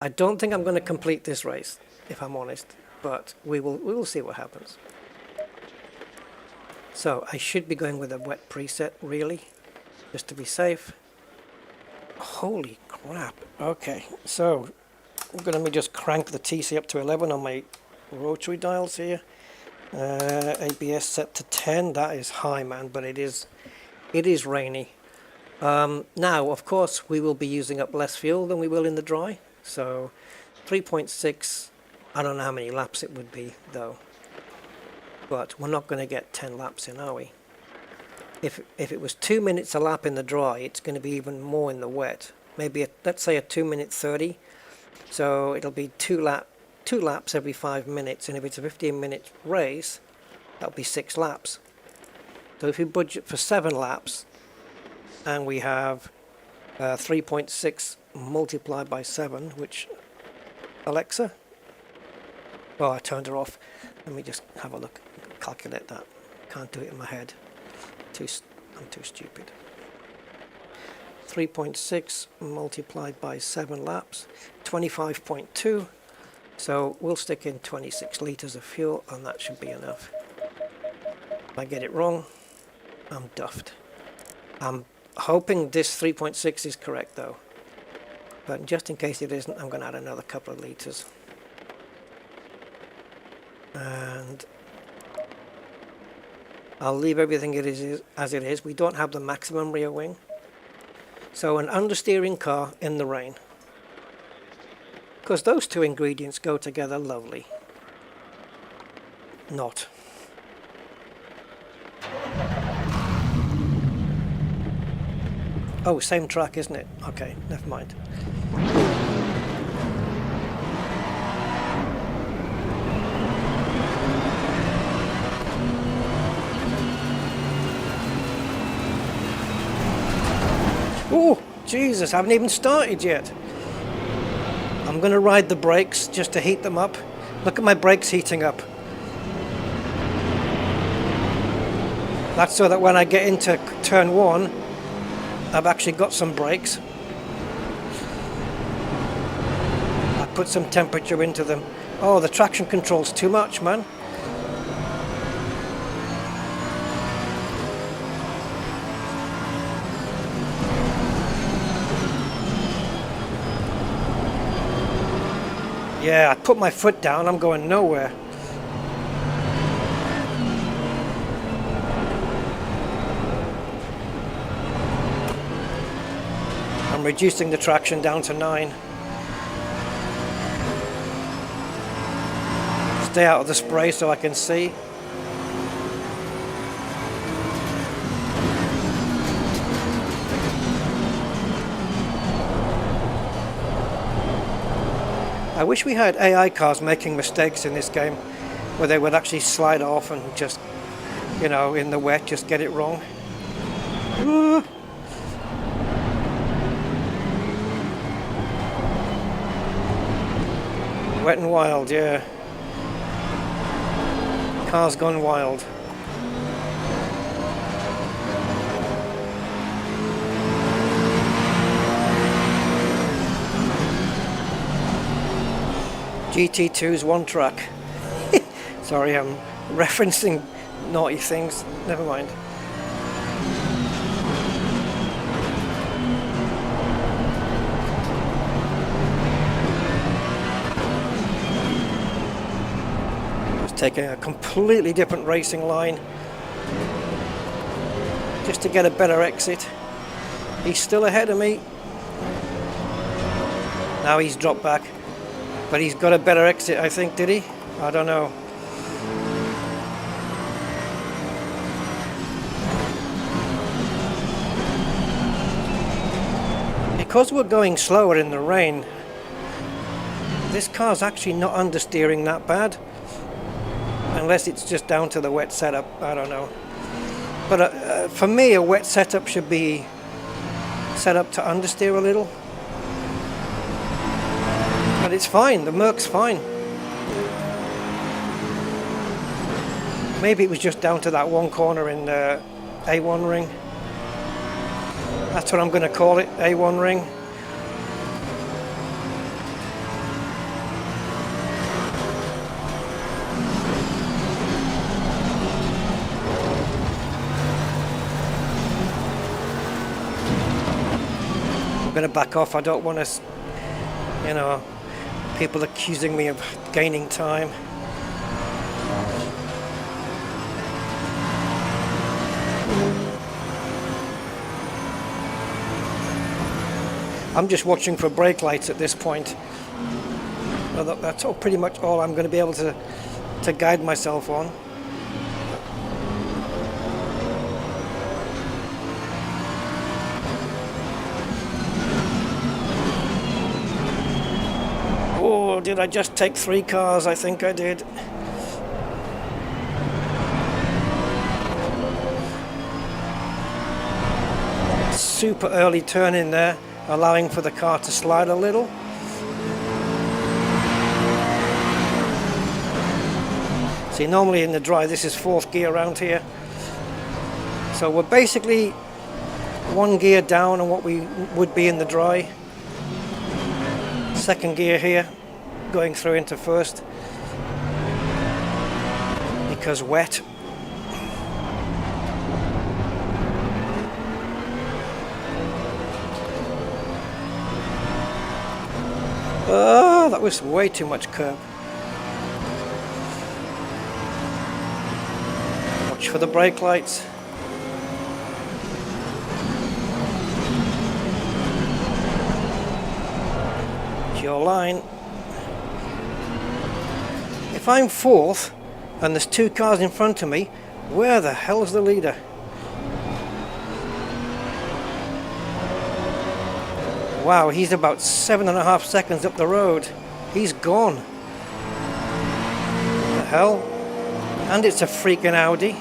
I don't think I'm going to complete this race, if I'm honest, but we will see what happens. So I should be going with a wet preset, really, just to be safe. Holy crap. Okay, so I'm going to just crank the TC up to 11 on my rotary dials here. ABS set to 10. That is high, man, but it is rainy. Now, of course, we will be using up less fuel than we will in the dry. So 3.6, I don't know how many laps it would be, though. But we're not going to get 10 laps in, are we? If it was 2 minutes a lap in the dry, it's going to be even more in the wet. Maybe, let's say a 2-minute 30. So it'll be two laps every 5 minutes. And if it's a 15-minute race, that'll be 6 laps. So if we budget for 7 laps, and we have 3.6 multiplied by 7, which, Alexa? Oh, I turned her off. Let me just have a look, calculate that. Can't do it in my head. I'm too stupid. 3.6 multiplied by 7 laps, 25.2. So we'll stick in 26 litres of fuel, and that should be enough. If I get it wrong, I'm duffed. I'm hoping this 3.6 is correct, though. But just in case it isn't, I'm going to add another couple of litres. And I'll leave everything as it is. We don't have the maximum rear wing. So an understeering car in the rain. Because those two ingredients go together lovely. Not. Oh, same track, isn't it? Okay, never mind. Oh, Jesus, I haven't even started yet. I'm going to ride the brakes just to heat them up. Look at my brakes heating up. That's so that when I get into turn 1, I've actually got some brakes. I put some temperature into them. Oh, the traction control's too much, man. Yeah, I put my foot down, I'm going nowhere. I'm reducing the traction down to 9. Stay out of the spray so I can see. I wish we had AI cars making mistakes in this game, where they would actually slide off and just, you know, in the wet, just get it wrong. Wet and wild, yeah. Cars gone wild. GT2's one track. Sorry, I'm referencing naughty things. Never mind. Just taking a completely different racing line just to get a better exit. He's still ahead of me. Now he's dropped back. But he's got a better exit, I think, did he? I don't know. Because we're going slower in the rain, this car's actually not understeering that bad. Unless it's just down to the wet setup, I don't know. But for me, a wet setup should be set up to understeer a little. But it's fine, the Merc's fine. Maybe it was just down to that one corner in the A1 ring. That's what I'm going to call it, A1 ring. I'm going to back off, I don't want to, you know, people accusing me of gaining time. I'm just watching for brake lights at this point. Well, that's pretty much all I'm going to be able to guide myself on. Oh, did I just take 3 cars? I think I did. Super early turn in there, allowing for the car to slide a little. See, normally in the dry, this is 4th gear around here. So we're basically 1 gear down on what we would be in the dry. 2nd gear here, going through into 1st. Because wet. Oh, that was way too much curb. Watch for the brake lights. It's your line. If I'm 4th and there's 2 cars in front of me, where the hell's the leader? Wow, he's about 7.5 seconds up the road. He's gone. What the hell? And it's a freaking Audi.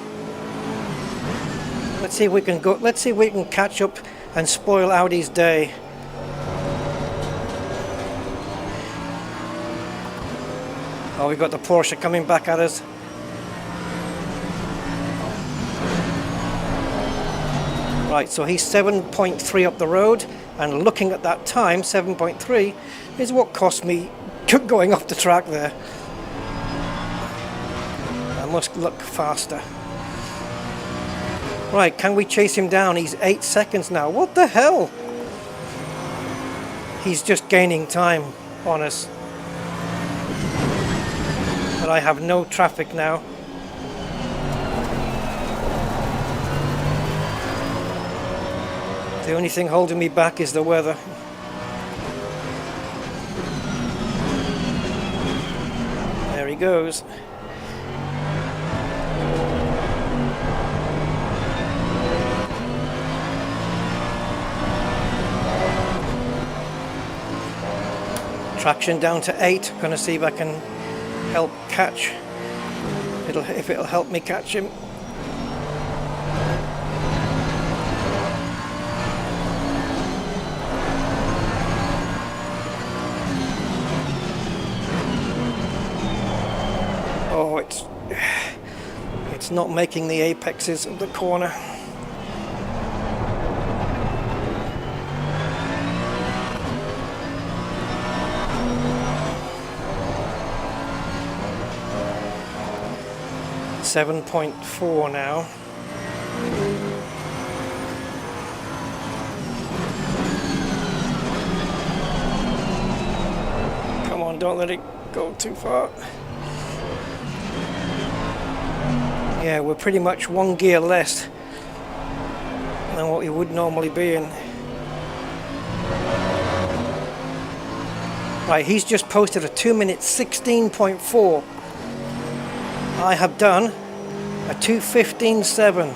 Let's see if we can go. Let's see if we can catch up and spoil Audi's day. Oh, we've got the Porsche coming back at us. Right, so he's 7.3 up the road, and looking at that time, 7.3 is what cost me going off the track there. I must look faster. Right, can we chase him down? He's 8 seconds now. What the hell? He's just gaining time on us. But I have no traffic now. The only thing holding me back is the weather. There he goes. Traction down to 8. Gonna see if I can help catch. If it'll help me catch him. Oh, it's not making the apexes of the corner. .4 now. Come on, don't let it go too far. Yeah, we're pretty much one gear less than what we would normally be in. Right, he's just posted a 2 minute 16.4. I have done a 2:15.7.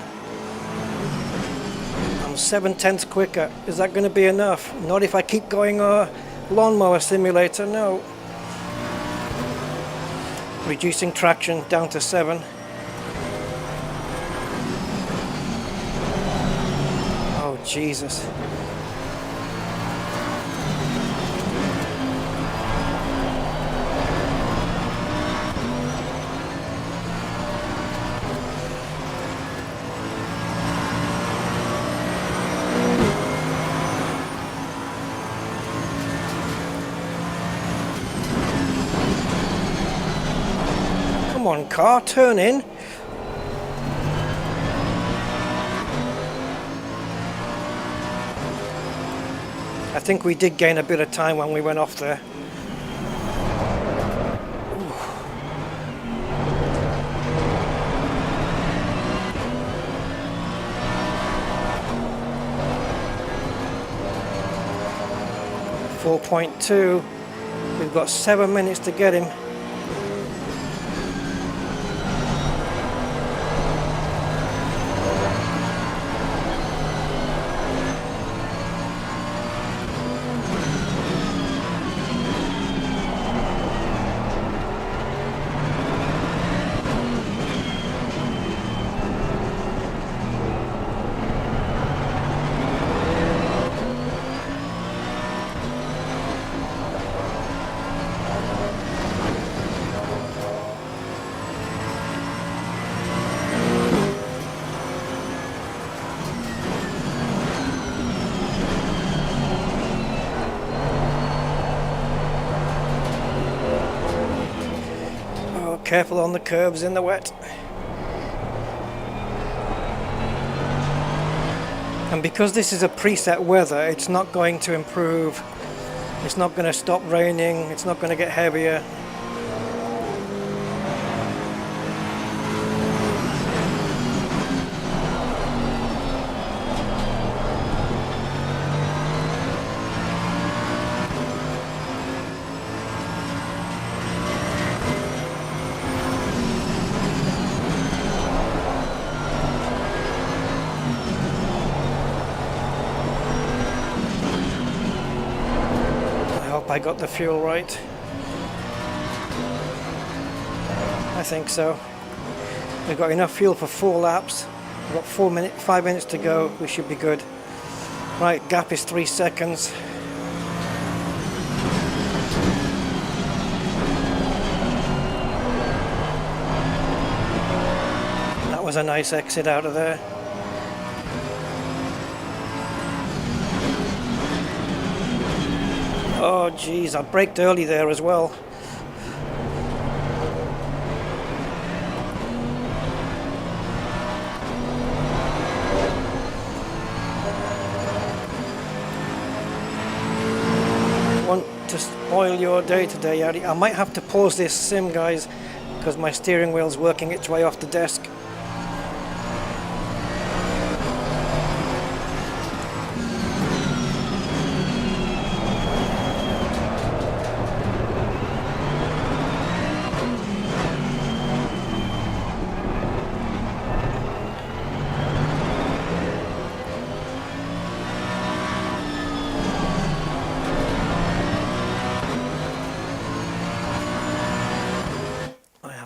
I'm 7/10 quicker. Is that going to be enough? Not if I keep going lawnmower simulator, no. Reducing traction down to 7. Oh, Jesus. Come on, car, turn in. I think we did gain a bit of time when we went off there. Ooh. 4.2. We've got 7 minutes to get him. Careful on the curves in the wet. And because this is a preset weather, it's not going to improve. It's not going to stop raining. It's not going to get heavier. I got the fuel right. I think so. We've got enough fuel for 4 laps. We've got 5 minutes to go. We should be good. Right, gap is 3 seconds. That was a nice exit out of there. Oh geez, I braked early there as well. Want to spoil your day today, Yadi? I might have to pause this sim, guys, because my steering wheel's working its way off the desk.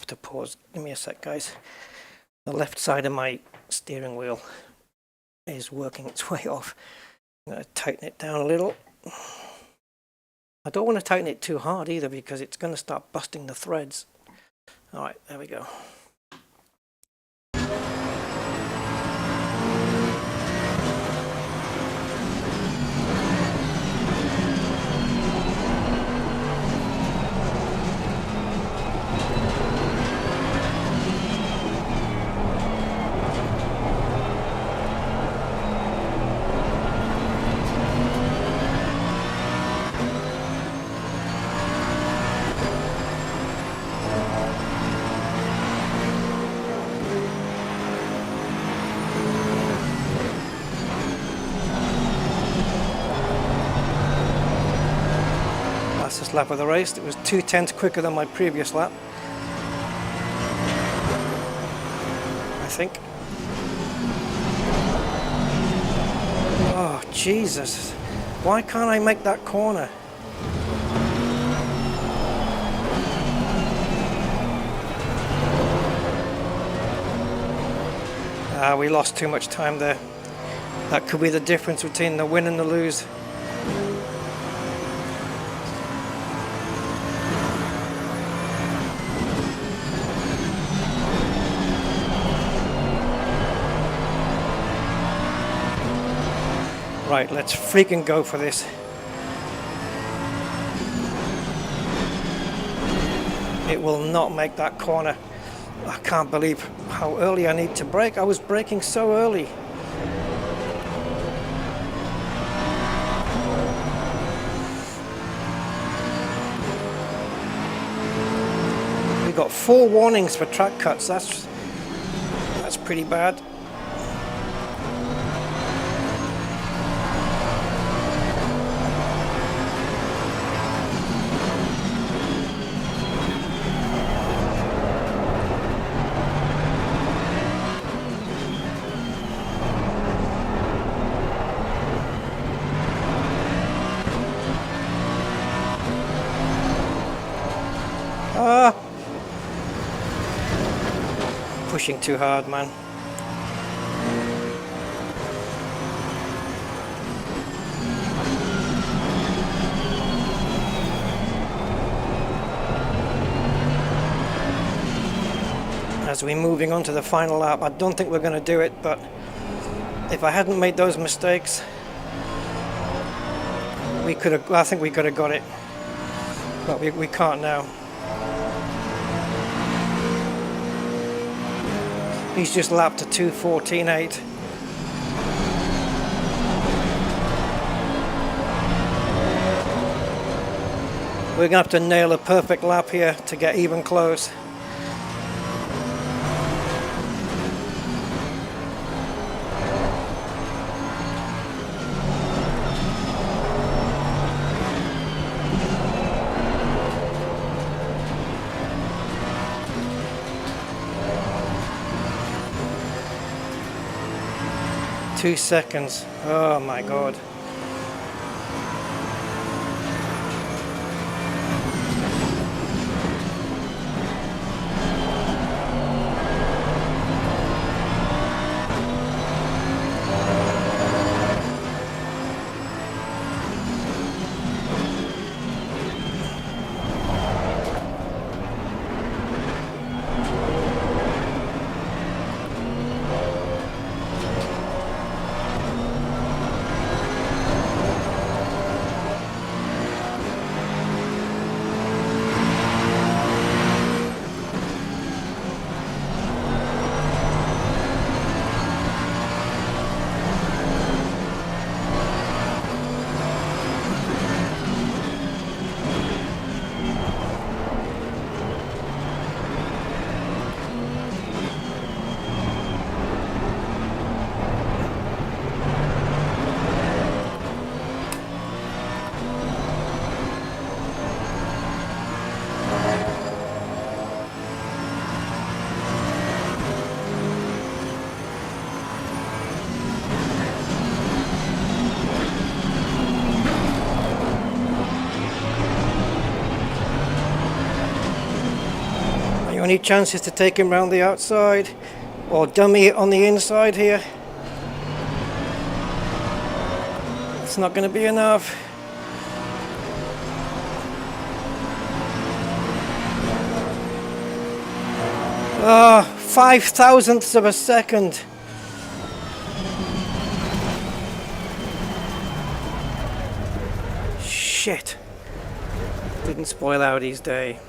To pause. Give me a sec, guys. The left side of my steering wheel is working its way off. I'm going to tighten it down a little. I don't want to tighten it too hard either because it's going to start busting the threads. Alright, there we go. Lap of the race. It was 2/10 quicker than my previous lap, I think. Oh Jesus, why can't I make that corner? We lost too much time there. That could be the difference between the win and the lose. Right, let's freaking go for this. It will not make that corner. I can't believe how early I need to brake. I was braking so early. We got 4 warnings for track cuts. That's pretty bad. Pushing too hard, man. As we're moving on to the final lap, I don't think we're going to do it, but if I hadn't made those mistakes, I think we could have got it, but we can't now. He's just lapped a 2:14.8. We're going to have to nail a perfect lap here to get even close. Two seconds. Oh my God. Any chances to take him round the outside or dummy it on the inside here? It's not going to be enough. Ah, 5,000ths of a second. Shit. Didn't spoil Audi's day.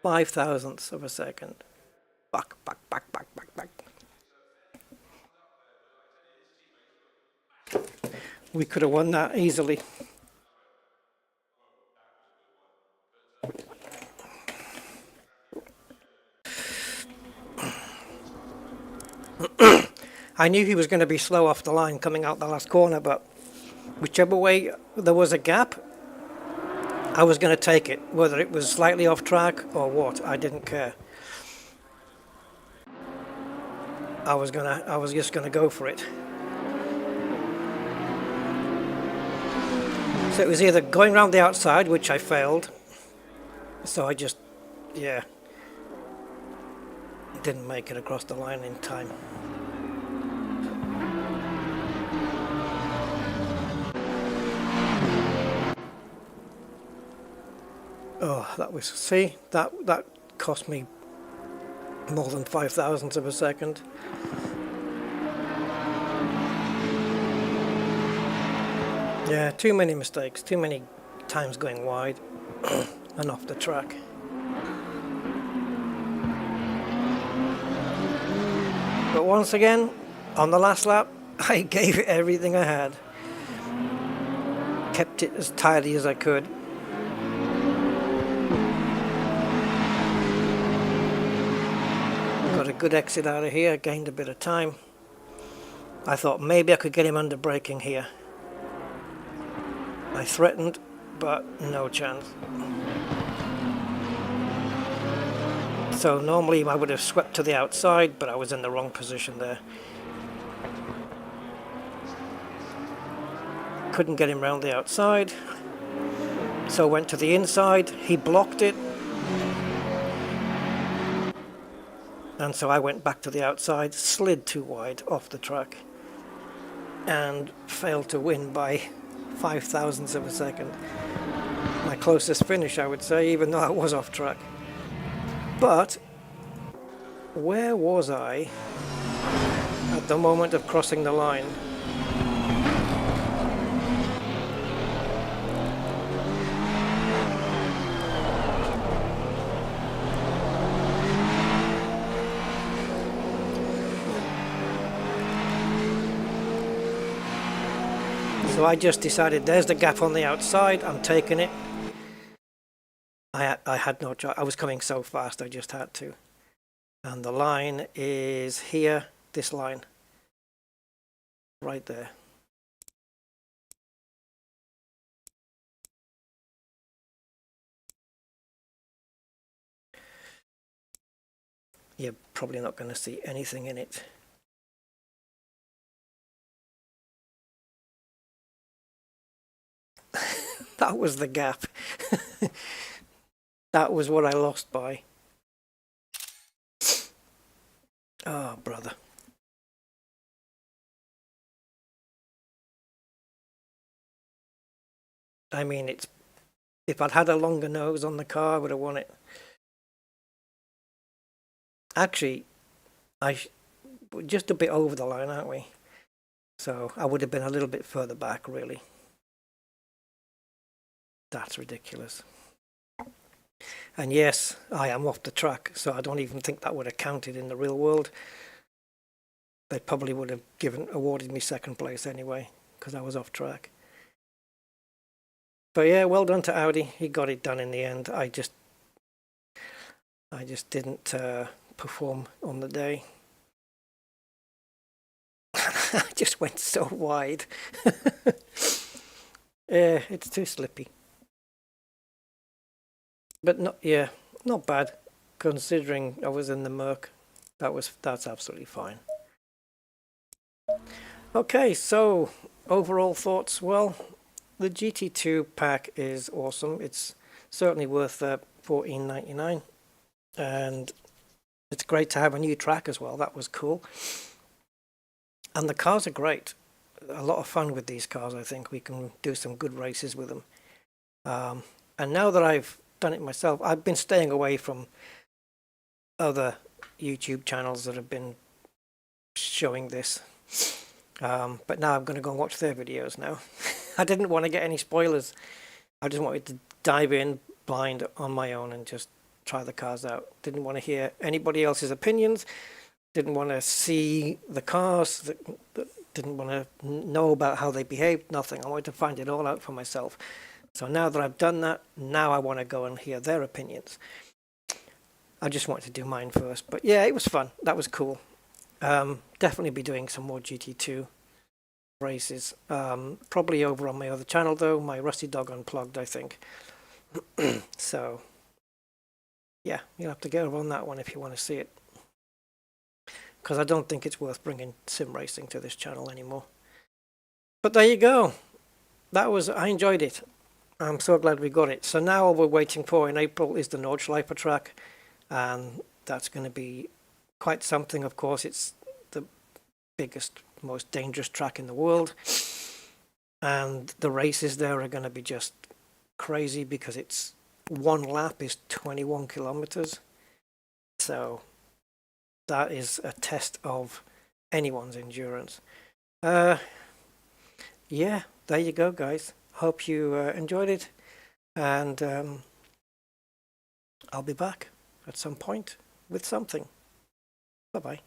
5,000ths of a second. Back. We could have won that easily. I knew he was going to be slow off the line coming out the last corner, but whichever way there was a gap, I was going to take it, whether it was slightly off track or what. I didn't care. I was just gonna go for it. So it was either going around the outside, which I failed. So I just, yeah, didn't make it across the line in time. Oh, that was, see, that cost me more than 5,000ths of a second. Yeah, too many mistakes, too many times going wide and off the track. But once again, on the last lap, I gave it everything I had. Kept it as tidy as I could. Got a good exit out of here, gained a bit of time. I thought maybe I could get him under braking here. I threatened, but no chance. So normally I would have swept to the outside, but I was in the wrong position there. Couldn't get him round the outside, so went to the inside. He blocked it, and so I went back to the outside, slid too wide off the track, and failed to win by 5,000ths of a second. My closest finish, I would say, even though I was off track. But where was I at the moment of crossing the line? So I just decided there's the gap on the outside, I'm taking it. I had no choice. I was coming so fast, I just had to. And the line is here, this line. Right there. You're probably not going to see anything in it. That was the gap. That was what I lost by. Oh, brother. I mean, if I'd had a longer nose on the car, I would have won it. Actually, we're just a bit over the line, aren't we? So I would have been a little bit further back, really. That's ridiculous. And yes, I am off the track, so I don't even think that would have counted in the real world. They probably would have awarded me second place anyway, because I was off track. But yeah, well done to Audi. He got it done in the end. I just didn't perform on the day. I just went so wide. Yeah, it's too slippy. But not bad, considering I was in the murk. That's absolutely fine. Okay, so overall thoughts. Well, the GT2 Pack is awesome. It's certainly worth $14.99. and it's great to have a new track as well. That was cool. And the cars are great. A lot of fun with these cars. I think we can do some good races with them. And now that I've done it myself, I've been staying away from other YouTube channels that have been showing this. But now I'm going to go and watch their videos now. I didn't want to get any spoilers. I just wanted to dive in blind on my own and just try the cars out. Didn't want to hear anybody else's opinions. Didn't want to see the cars. Didn't want to know about how they behaved. Nothing. I wanted to find it all out for myself. So now that I've done that, now I want to go and hear their opinions. I just wanted to do mine first. But yeah, it was fun. That was cool. Definitely be doing some more GT2 races. Probably over on my other channel though, my Rusty Dog Unplugged, I think. So yeah, you'll have to get over on that one if you want to see it, because I don't think it's worth bringing sim racing to this channel anymore. But there you go. I enjoyed it. I'm so glad we got it. So now all we're waiting for in April is the Nordschleifer track, and that's going to be quite something. Of course, it's the biggest, most dangerous track in the world, and the races there are going to be just crazy because it's one lap is 21 kilometers. So that is a test of anyone's endurance. Yeah, there you go, guys. Hope you enjoyed it, and I'll be back at some point with something. Bye-bye.